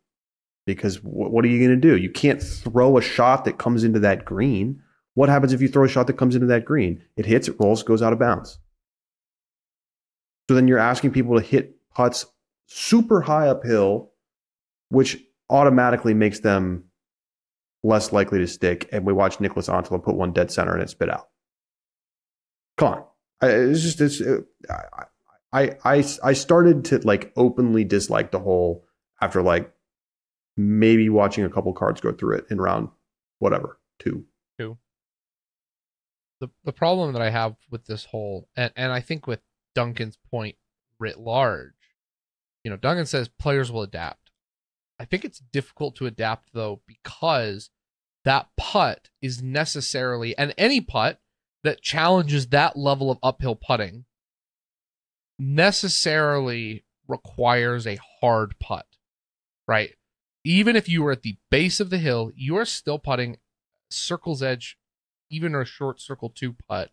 because what are you going to do? You can't throw a shot that comes into that green. What happens if you throw a shot that comes into that green? It hits, it rolls, goes out of bounds. So then you're asking people to hit putts super high uphill, which automatically makes them less likely to stick. And we watched Nicholas Antela put one dead center and it spit out. Come on. I started to like openly dislike the hole after like maybe watching a couple cards go through it in round whatever, two. The problem that I have with this hole, and I think with Duncan's point writ large, Duncan says players will adapt. I think it's difficult to adapt though, because that putt is necessarily, and any putt that challenges that level of uphill putting necessarily requires a hard putt, right? Even if you were at the base of the hill, you are still putting circle's edge, even a short circle 2 putt,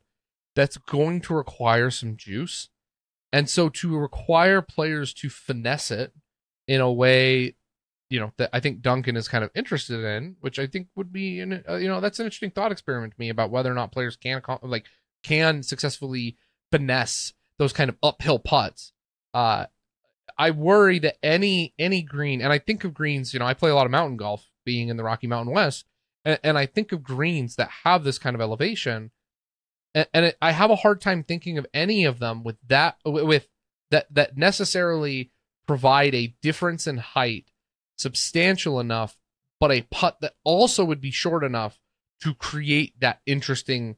that's going to require some juice. And so to require players to finesse it in a way, that I think Duncan is kind of interested in, which I think would be, that's an interesting thought experiment to me about whether or not players can successfully finesse those kind of uphill putts. I worry that any green, and I think of greens, I play a lot of mountain golf being in the Rocky Mountain West, and I think of greens that have this kind of elevation, and I have a hard time thinking of any of them with that necessarily provide a difference in height substantial enough, but a putt that also would be short enough to create that interesting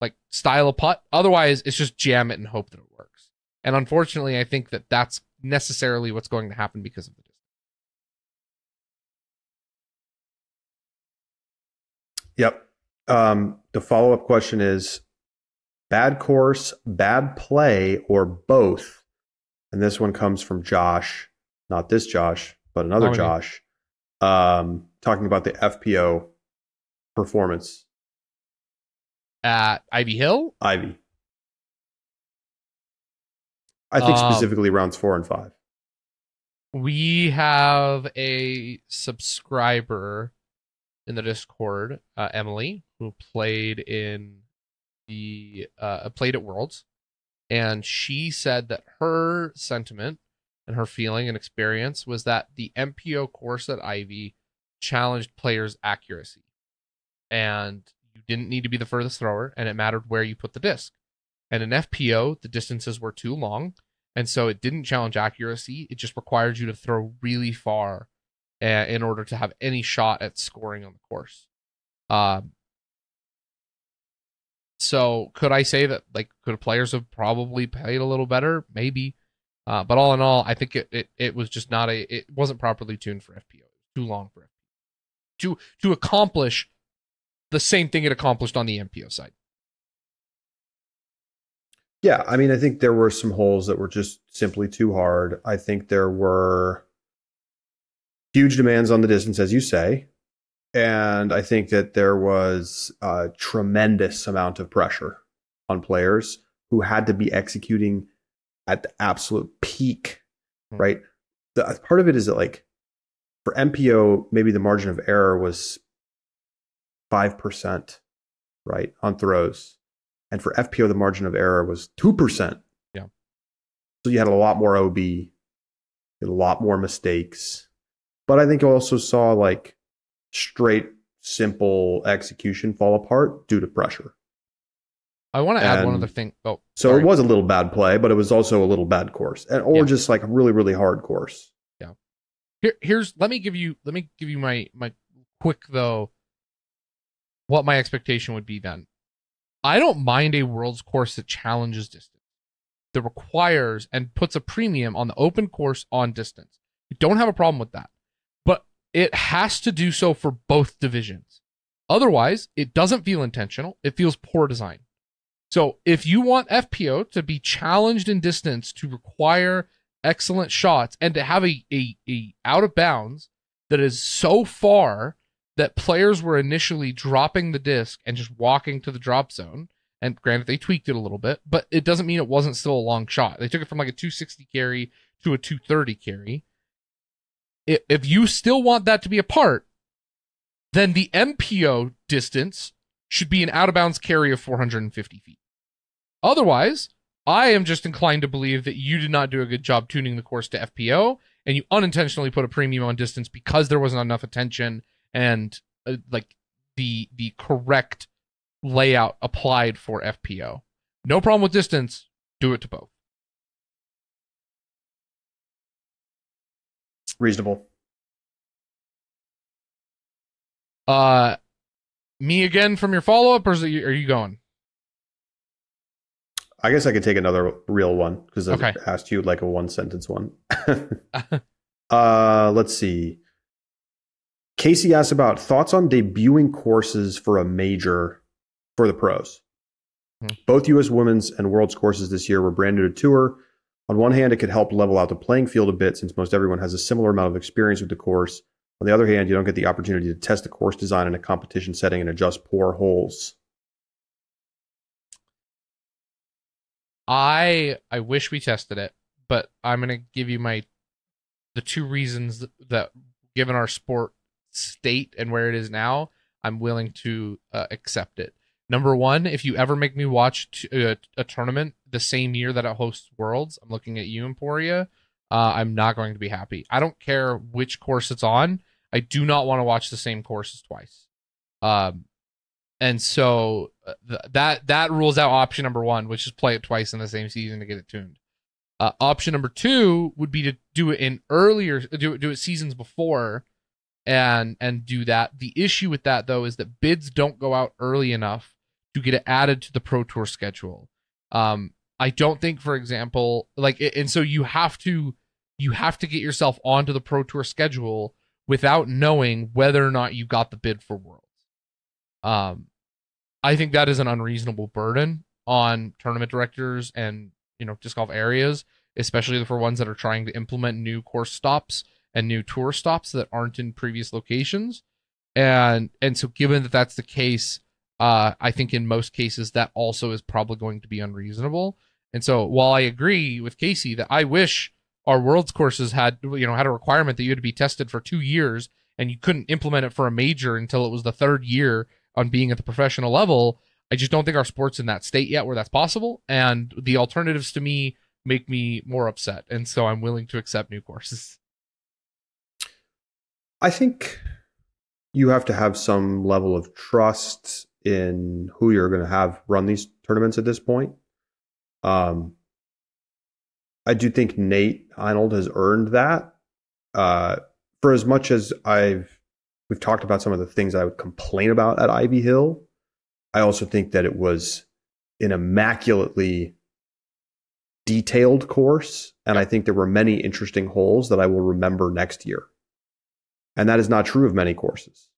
like style of putt. Otherwise, it's just jam it and hope that it works. And unfortunately, I think that that's necessarily what's going to happen because of the distance. Yep. The follow-up question is bad course, bad play, or both? And this one comes from Josh, not this Josh, but another Josh, talking about the FPO performance. At Ivy Hill? Ivy. I think specifically rounds 4 and 5. We have a subscriber in the Discord, Emily, who played played at Worlds, and she said that her sentiment and her feeling and experience was that the MPO course at Ivy challenged players' accuracy, and you didn't need to be the furthest thrower, and it mattered where you put the disc. And in FPO, the distances were too long, and so it didn't challenge accuracy. It just required you to throw really far in order to have any shot at scoring on the course. So could I say that could players have probably played a little better? Maybe. But all in all, I think it was just it wasn't properly tuned for FPO. It was too long for FPO. To accomplish the same thing it accomplished on the MPO side. Yeah, I mean, I think there were some holes that were just simply too hard. I think there were huge demands on the distance, as you say. And I think that there was a tremendous amount of pressure on players who had to be executing at the absolute peak, right? Part of it is that for MPO, maybe the margin of error was 5%, right, on throws. And for FPO, the margin of error was 2%. Yeah. So you had a lot more OB, you had a lot more mistakes. But I think you also saw straight, simple execution fall apart due to pressure. I want to add one other thing. Oh, so sorry. It was a little bad play, but it was also a little bad course, just a really, really hard course. Yeah. Let me give you my quick though. What my expectation would be then. I don't mind a Worlds course that challenges distance, that requires and puts a premium on the open course on distance. I don't have a problem with that, but it has to do so for both divisions. Otherwise, it doesn't feel intentional. It feels poor design. So if you want FPO to be challenged in distance, to require excellent shots, and to have a out of bounds that is so far that players were initially dropping the disc and just walking to the drop zone. And granted, they tweaked it a little bit, but it doesn't mean it wasn't still a long shot. They took it from like a 260 carry to a 230 carry. If you still want that to be a part, then the MPO distance should be an out-of-bounds carry of 450 feet. Otherwise, I am just inclined to believe that you did not do a good job tuning the course to FPO, and you unintentionally put a premium on distance because there wasn't enough attention and like the correct layout applied for FPO. No problem with distance. Do it to both. Reasonable. Me again from your follow-up, or are you going? I guess I could take another real one because I Okay. asked you like a one-sentence one. Let's see. Casey asked about thoughts on debuting courses for a major for the pros. Both U.S. women's and world's courses this year were brand new to tour. On one hand, it could help level out the playing field a bit since most everyone has a similar amount of experience with the course. On the other hand, you don't get the opportunity to test the course design in a competition setting and adjust poor holes. I wish we tested it, but I'm going to give you the two reasons that, given our sport state and where it is now, I'm willing to accept it. Number one, if you ever make me watch a tournament the same year that it hosts Worlds, I'm looking at you, Emporia, I'm not going to be happy. I don't care which course it's on. I do not want to watch the same courses twice. And so that rules out option number one, which is play it twice in the same season to get it tuned. Option number two would be to do it do it seasons before and do that. The issue with that, though, is that bids don't go out early enough to get it added to the Pro Tour schedule. I don't think, for example, and so you have to get yourself onto the Pro Tour schedule without knowing whether or not you got the bid for Worlds. I think that is an unreasonable burden on tournament directors and, disc golf areas, especially for ones that are trying to implement new course stops and new tour stops that aren't in previous locations. And so given that that's the case, I think in most cases that also is probably going to be unreasonable. And so while I agree with Casey that I wish our Worlds courses had a requirement that you had to be tested for 2 years and you couldn't implement it for a major until it was the third year on being at the professional level, I just don't think our sport's in that state yet where that's possible. And the alternatives to me make me more upset. And so I'm willing to accept new courses. I think you have to have some level of trust in who you're going to have run these tournaments at this point. I do think Nate Arnold has earned that. For as much as we've talked about some of the things I would complain about at Ivy Hill, I also think that it was an immaculately detailed course, and I think there were many interesting holes that I will remember next year. And that is not true of many courses.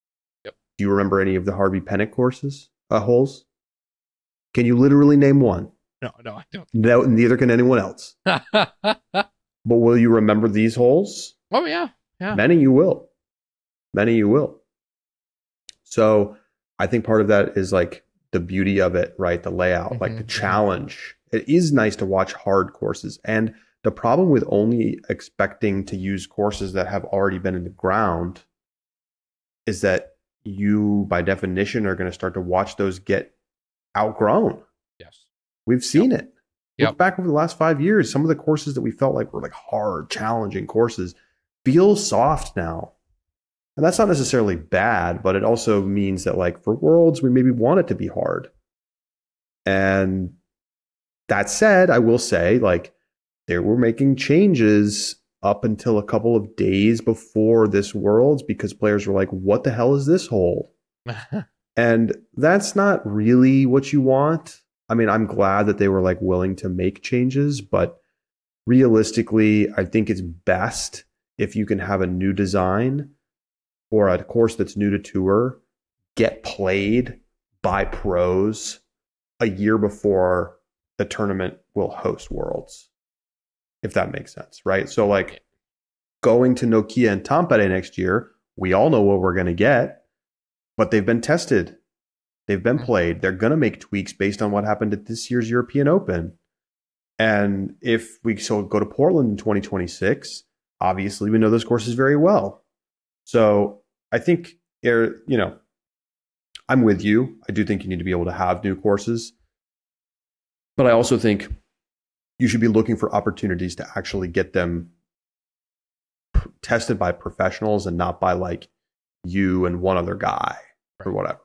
Yep. Do you remember any of the Harvey Penick courses, holes? Can you literally name one? No, I don't. No, neither can anyone else. But will you remember these holes? Oh, yeah. Many you will. So I think part of that is like the beauty of it, right? The layout, like the challenge. It is nice to watch hard courses. And the problem with only expecting to use courses that have already been in the ground is that you, by definition, are going to start to watch those get outgrown. Yes. We've seen it. Yep. Look back over the last 5 years, some of the courses that we felt like were like hard, challenging courses feel soft now. And that's not necessarily bad, but it also means that like for Worlds, we maybe want it to be hard. And that said, I will say like they were making changes up until a couple of days before this Worlds because players were like, what the hell is this hole? And that's not really what you want. I mean, I'm glad that they were like willing to make changes, but realistically, I think it's best if you can have a new design or a course that's new to tour get played by pros a year before the tournament will host Worlds, if that makes sense, right? So like going to Nokia and Tampere next year, we all know what we're going to get. but they've been tested. They've been played. They're going to make tweaks based on what happened at this year's European Open. And if we go to Portland in 2026, obviously we know those courses very well. So I think, I'm with you. I do think you need to be able to have new courses. But I also think you should be looking for opportunities to actually get them tested by professionals and not by like you and one other guy or whatever.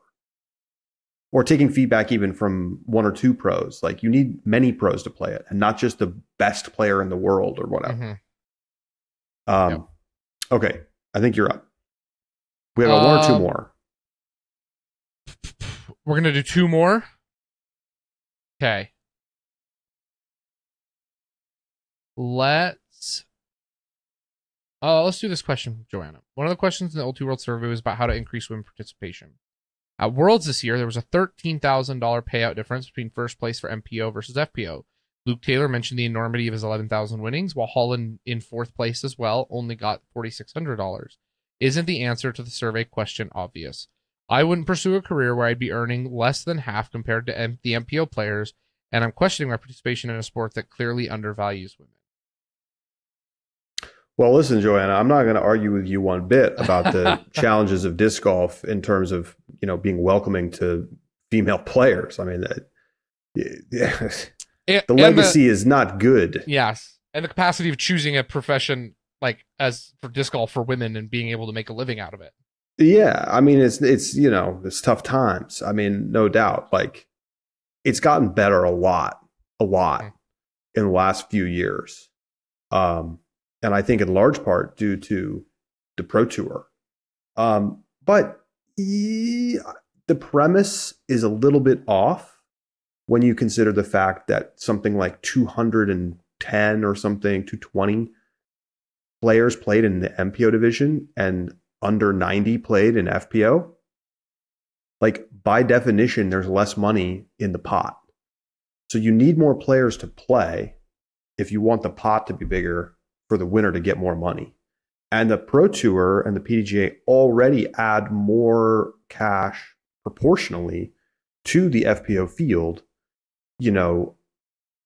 Or taking feedback even from one or two pros. Like you need many pros to play it and not just the best player in the world or whatever. Okay, I think you're up. We have one or two more. We're going to do two more. Okay. Let's do this question from Joanna. One of the questions in the Ulti World survey was about how to increase women participation. At Worlds this year, there was a $13,000 payout difference between first place for MPO versus FPO. Luke Taylor mentioned the enormity of his 11,000 winnings, while Holland in fourth place as well only got $4,600. Isn't the answer to the survey question obvious? I wouldn't pursue a career where I'd be earning less than half compared to the MPO players, and I'm questioning my participation in a sport that clearly undervalues women. Well, listen, Joanna, I'm not going to argue with you one bit about the challenges of disc golf in terms of, being welcoming to female players. I mean, the legacy is not good. Yes. And the capacity of choosing a profession like as for disc golf for women and being able to make a living out of it. Yeah. I mean, it's tough times. I mean, no doubt. Like it's gotten better a lot in the last few years. And I think in large part due to the Pro Tour. But the premise is a little bit off when you consider the fact that something like 210 or something, 220 players played in the MPO division and under 90 played in FPO. Like by definition, there's less money in the pot. So you need more players to play if you want the pot to be bigger for the winner to get more money. And the Pro Tour and the PDGA already add more cash proportionally to the FPO field.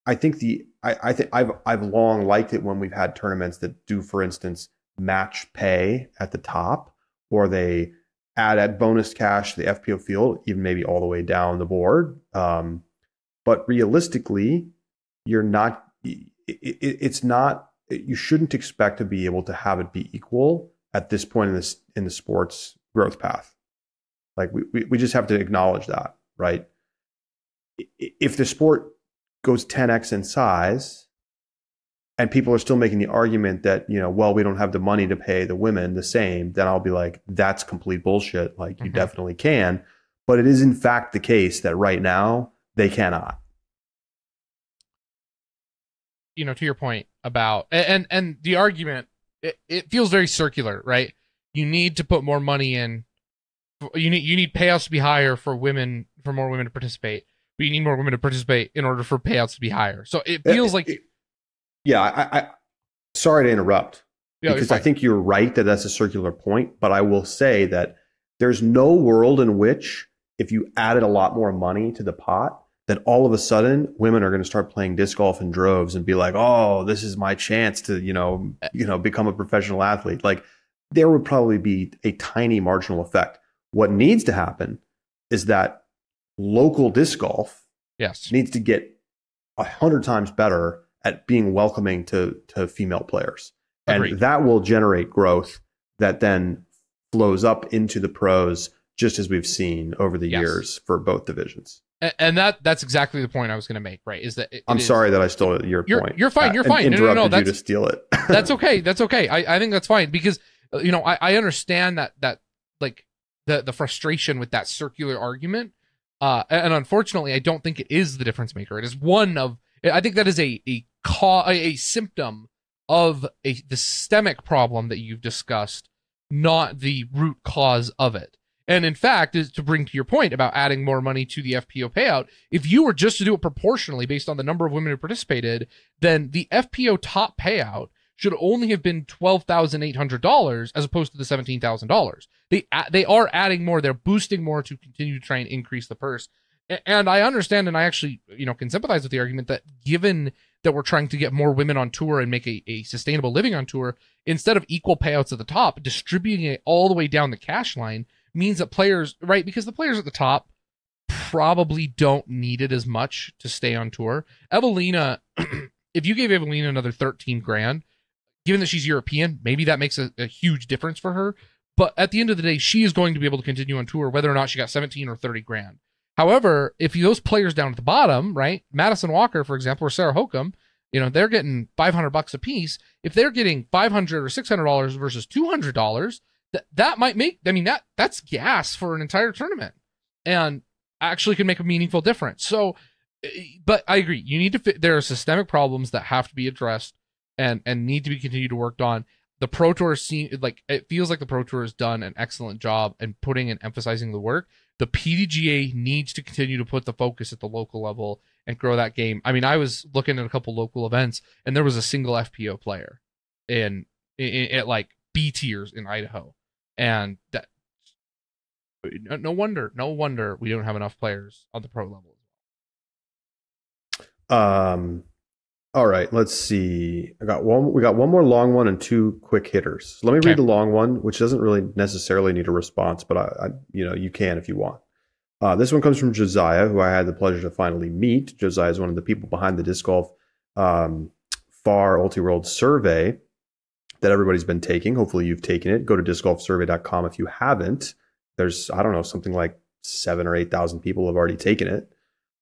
I think I've long liked it when we've had tournaments that do, for instance, match pay at the top, or they add bonus cash to the FPO field, even maybe all the way down the board. But realistically, it's not. You shouldn't expect to be able to have it be equal at this point in the sport's growth path. Like we just have to acknowledge that, right? If the sport goes 10x in size and people are still making the argument that, we don't have the money to pay the women the same, then I'll be like, that's complete bullshit. Like you definitely can. But it is in fact the case that right now they cannot. To your point about, and the argument, it feels very circular, right? You need to put more money in. You need payouts to be higher for more women to participate, but you need more women to participate in order for payouts to be higher. So it feels I sorry to interrupt, because I think you're right that that's a circular point, but I will say that there's no world in which if you added a lot more money to the pot, that all of a sudden women are going to start playing disc golf in droves and be like, oh, this is my chance to, become a professional athlete. Like there would probably be a tiny marginal effect. What needs to happen is that local disc golf needs to get 100 times better at being welcoming to female players. Agreed. And that will generate growth that then flows up into the pros, just as we've seen over the years for both divisions. And that's exactly the point I was going to make, right? Is that I'm sorry that I stole your point. You're fine. You're fine. No, that's you to steal it. That's okay. That's okay. I think that's fine because I understand that like the frustration with that circular argument, and unfortunately, I don't think it is the difference maker. It is one of. I think that is a symptom of the systemic problem that you've discussed, not the root cause of it. And in fact, is to bring to your point about adding more money to the FPO payout, if you were just to do it proportionally based on the number of women who participated, then the FPO top payout should only have been $12,800 as opposed to the $17,000. They are adding more. They're boosting more to continue to try and increase the purse. And I understand, and I actually, can sympathize with the argument that given that we're trying to get more women on tour and make a sustainable living on tour, instead of equal payouts at the top, distributing it all the way down the cash line means that players, right, because the players at the top probably don't need it as much to stay on tour. Evelina, if you gave Evelina another 13 grand, given that she's European, maybe that makes a huge difference for her. But at the end of the day, she is going to be able to continue on tour, whether or not she got 17 or 30 grand. However, if those players down at the bottom, right, Madison Walker, for example, or Sarah Hokum, they're getting $500 a piece. If they're getting $500 or $600 versus $200, that might make, that's gas for an entire tournament, and actually can make a meaningful difference. So, but I agree, you need to there are systemic problems that have to be addressed and need to be continued to work on. The Pro Tour it feels like the Pro Tour has done an excellent job in putting and emphasizing the work. The PDGA needs to continue to put the focus at the local level and grow that game. I was looking at a couple local events, and there was a single FPO player in like B tiers in Idaho, and that no wonder we don't have enough players on the pro level. All right, let's see. We got one more long one and two quick hitters. So let me read the long one, which doesn't really necessarily need a response, but I you can if you want. This one comes from Josiah, who I had the pleasure to finally meet. Josiah is one of the people behind the Disc Golf FAR Ultiworld survey that everybody's been taking. Hopefully you've taken it. Go to discgolfsurvey.com if you haven't. There's, something like 7,000 or 8,000 people have already taken it.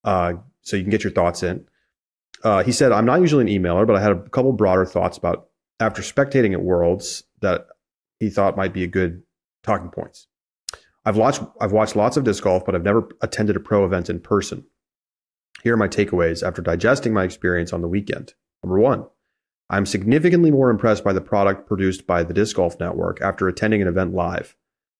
So you can get your thoughts in. He said, I'm not usually an emailer, but I had a couple broader thoughts about after spectating at Worlds that he thought might be a good talking points. I've watched lots of disc golf, but I've never attended a pro event in person. Here are my takeaways after digesting my experience on the weekend. Number one, I'm significantly more impressed by the product produced by the Disc Golf Network after attending an event live.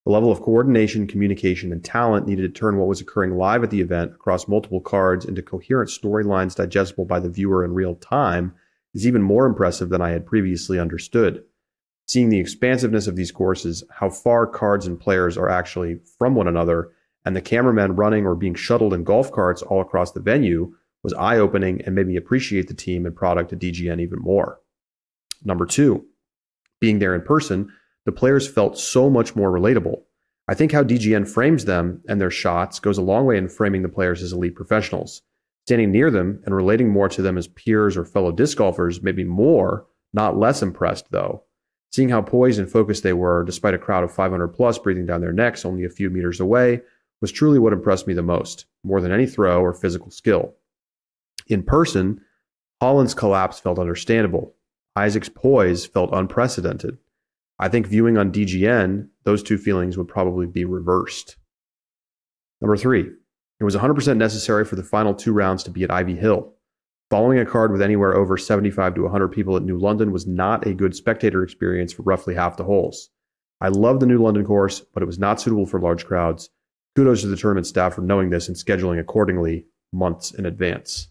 The level of coordination, communication, and talent needed to turn what was occurring live at the event across multiple cards into coherent storylines digestible by the viewer in real time is even more impressive than I had previously understood. Seeing the expansiveness of these courses, how far cards and players are actually from one another, and the cameramen running or being shuttled in golf carts all across the venue was eye-opening and made me appreciate the team and product at DGN even more. Number two, being there in person, the players felt so much more relatable. I think how DGN frames them and their shots goes a long way in framing the players as elite professionals. Standing near them and relating more to them as peers or fellow disc golfers made me more, not less impressed though. Seeing how poised and focused they were, despite a crowd of 500 plus breathing down their necks only a few meters away, was truly what impressed me the most, more than any throw or physical skill. In person, Holland's collapse felt understandable. Isaac's poise felt unprecedented. I think viewing on DGN, those two feelings would probably be reversed. Number three, it was 100% necessary for the final two rounds to be at Ivy Hill. Following a card with anywhere over 75 to 100 people at New London was not a good spectator experience for roughly half the holes. I love the New London course, but it was not suitable for large crowds. Kudos to the tournament staff for knowing this and scheduling accordingly months in advance.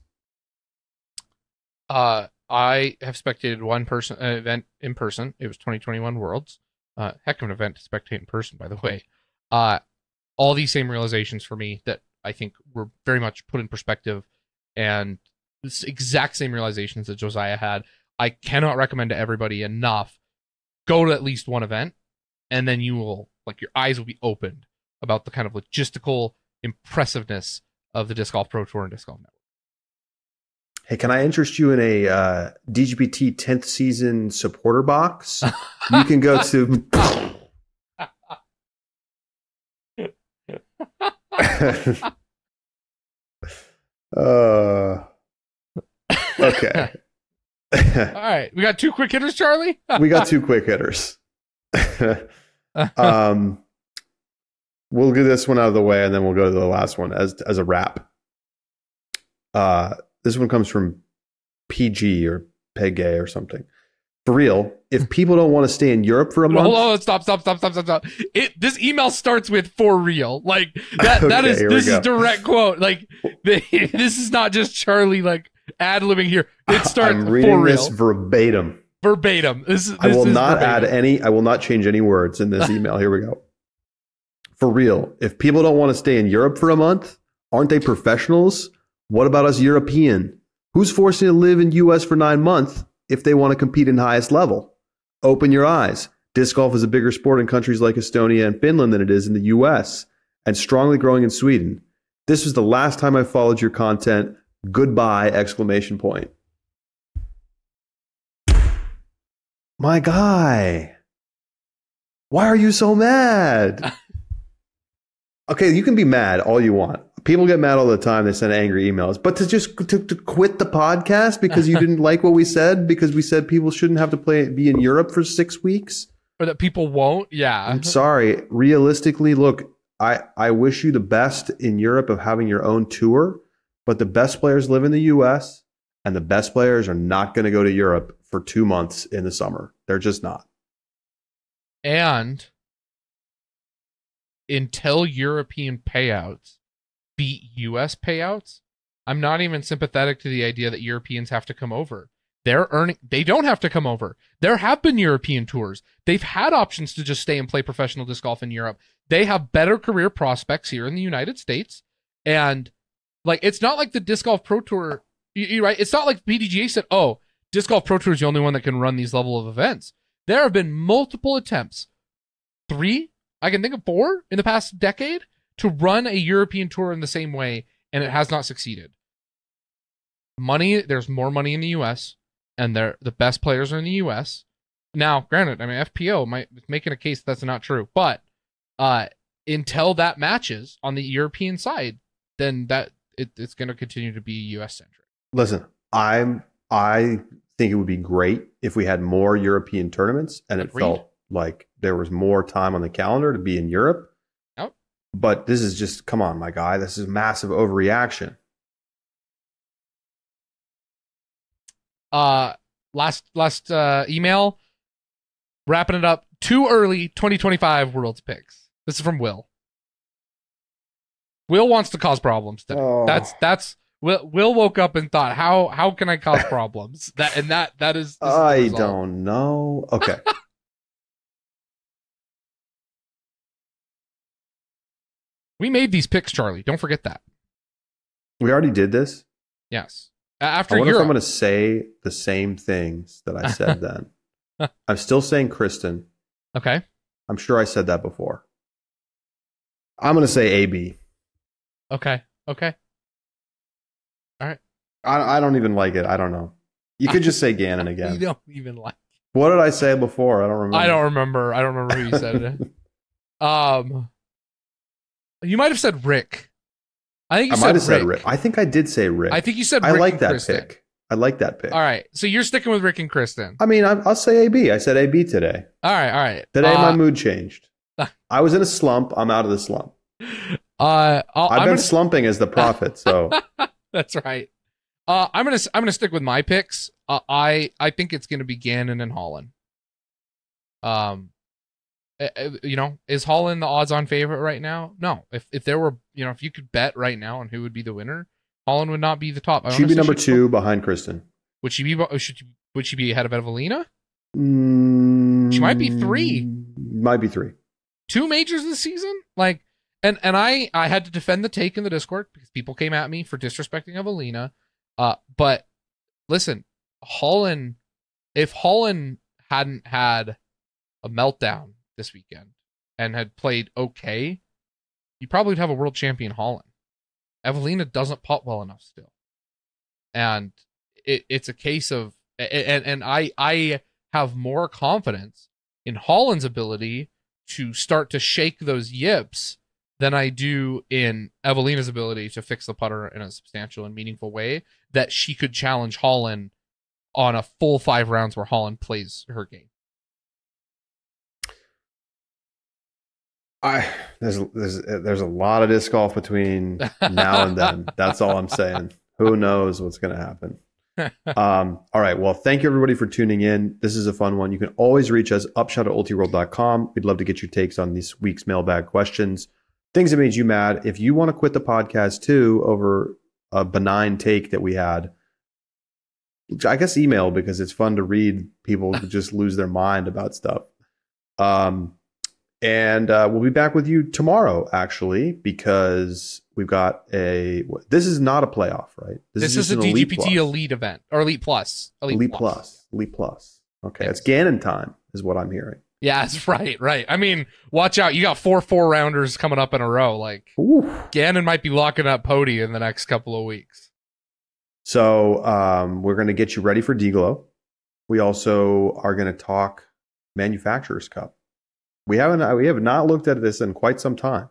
I have spectated one event in person. It was 2021 Worlds. Heck of an event to spectate in person, by the way. All these same realizations for me that I think were very much put in perspective, and this exact same realizations that Josiah had. I cannot recommend to everybody enough. Go to at least one event, and then you will, your eyes will be opened about the kind of logistical impressiveness of the Disc Golf Pro Tour and Disc Golf Network. Hey, can I interest you in a DGPT 10th season supporter box? You can go to... Okay. All right. We got two quick hitters, Charlie? We got two quick hitters. We'll get this one out of the way, and then we'll go to the last one as a wrap. This one comes from PG or Pegay or something. For real, if people don't want to stay in Europe for a month... Hold on, stop. This email starts with "for real." This is direct quote. This is not just Charlie ad-libbing here. It starts I'm reading for real. this verbatim. Verbatim. I will not verbatim. add any. I will not change any words in this email. Here we go. For real, if people don't want to stay in Europe for a month, aren't they professionals? What about us European? Who's forcing to live in U.S. for 9 months if they want to compete in highest level? Open your eyes. Disc golf is a bigger sport in countries like Estonia and Finland than it is in the U.S. and strongly growing in Sweden. This was the last time I followed your content. Goodbye! Exclamation point. My guy, why are you so mad? Okay, you can be mad all you want. People get mad all the time. They send angry emails. But to quit the podcast because you didn't like what we said, because we said people shouldn't have to be in Europe for 6 weeks? Or that people won't? Yeah. I'm sorry. Realistically, look, I wish you the best in Europe of having your own tour, but the best players live in the U.S., and the best players are not going to go to Europe for 2 months in the summer. They're just not. And until European payouts beat U.S. payouts, I'm not even sympathetic to the idea that Europeans have to come over. They don't have to come over. There have been European tours. They've had options to just stay and play professional disc golf in Europe. They have better career prospects here in the United States. And like, it's not like the Disc Golf Pro Tour, you're right? It's not like PDGA said, oh, Disc Golf Pro Tour is the only one that can run these level of events. There have been multiple attempts, 3, I can think of 4 in the past decade, to run a European tour in the same way, and it has not succeeded. There's more money in the U.S., and the best players are in the U.S. Now, granted, I mean, FPO might be making a case that's not true, but until that matches on the European side, then it's going to continue to be U.S. centric. Listen, I think it would be great if we had more European tournaments and it felt like there was more time on the calendar to be in Europe. Yep. But this is just, come on, my guy. This is massive overreaction. Last email, wrapping it up. Too early 2025 Worlds picks. This is from Will. Will wants to cause problems today. Oh. That's Will woke up and thought, how can I cause problems? That is. I don't know. Okay. We made these picks, Charlie. Don't forget that. We already did this. Yes. After I wonder Europe. if I'm going to say the same things that I said then. I'm still saying Kristin. Okay. I'm sure I said that before. I'm going to say AB. Okay. All right. I don't even like it. I don't know. You could just say Gannon again. You don't even like it. What did I say before? I don't remember. I don't remember who you said it. You might have said Rick. I think you might have said said Rick. I think I did say Rick. I think you said Rick. I like and that Kristin. pick. I like that pick. All right. So you're sticking with Rick and Kristin. I mean, I'll say AB. I said AB today. All right. Today my mood changed. I was in a slump. I'm out of the slump. I've been slumping as the prophet, so that's right. I'm gonna stick with my picks. I think it's gonna be Gannon and Holland. Is Holland the odds-on favorite right now? No. If there were, if you could bet right now on who would be the winner, Holland would not be the top. She'd be number 2 behind Kristin. Would she be ahead of Evelina? She might be 3. Might be 3. 2 majors this season? Like, and I had to defend the take in the Discord because people came at me for disrespecting Evelina. But listen, if Holland hadn't had a meltdown this weekend and had played okay, you probably would have a world champion Holland. Evelina doesn't putt well enough still. And it's a case of, and I have more confidence in Holland's ability to start to shake those yips than I do in Evelina's ability to fix the putter in a substantial and meaningful way that she could challenge Holland on a full 5 rounds where Holland plays her game. There's a lot of disc golf between now and then. That's all I'm saying. Who knows what's going to happen? All right. Well, thank you everybody for tuning in. This is a fun one. You can always reach us, upshot@ultiworld.com. We'd love to get your takes on this week's mailbag questions. Things that made you mad. If you want to quit the podcast too over a benign take that we had, I guess email, because it's fun to read people who just lose their mind about stuff. And we'll be back with you tomorrow, actually, because we've got this is not a playoff, right? This is a DGPT Elite event, or Elite Plus. Elite Plus. Okay, it's Ganon time, is what I'm hearing. Yeah, that's right. I mean, watch out. You got 4 4-rounders coming up in a row. Like, Ganon might be locking up POTY in the next couple of weeks. So we're going to get you ready for D-Glow. We also are going to talk Manufacturers Cup. We have not looked at this in quite some time.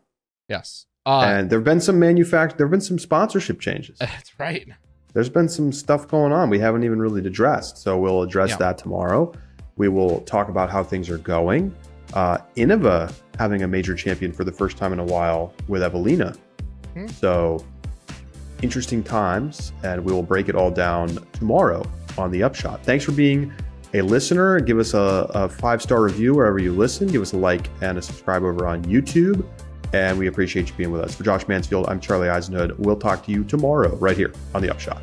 Yes. And there have been some sponsorship changes. That's right. There's been some stuff going on we haven't even really addressed. So we'll address that tomorrow. We will talk about how things are going. Innova having a major champion for the first time in a while with Evelina. So interesting times, and we will break it all down tomorrow on the Upshot. Thanks for being a listener. Give us a 5-star review wherever you listen. Give us a like and a subscribe over on YouTube. And we appreciate you being with us. For Josh Mansfield, I'm Charlie Eisenhood. We'll talk to you tomorrow right here on the Upshot.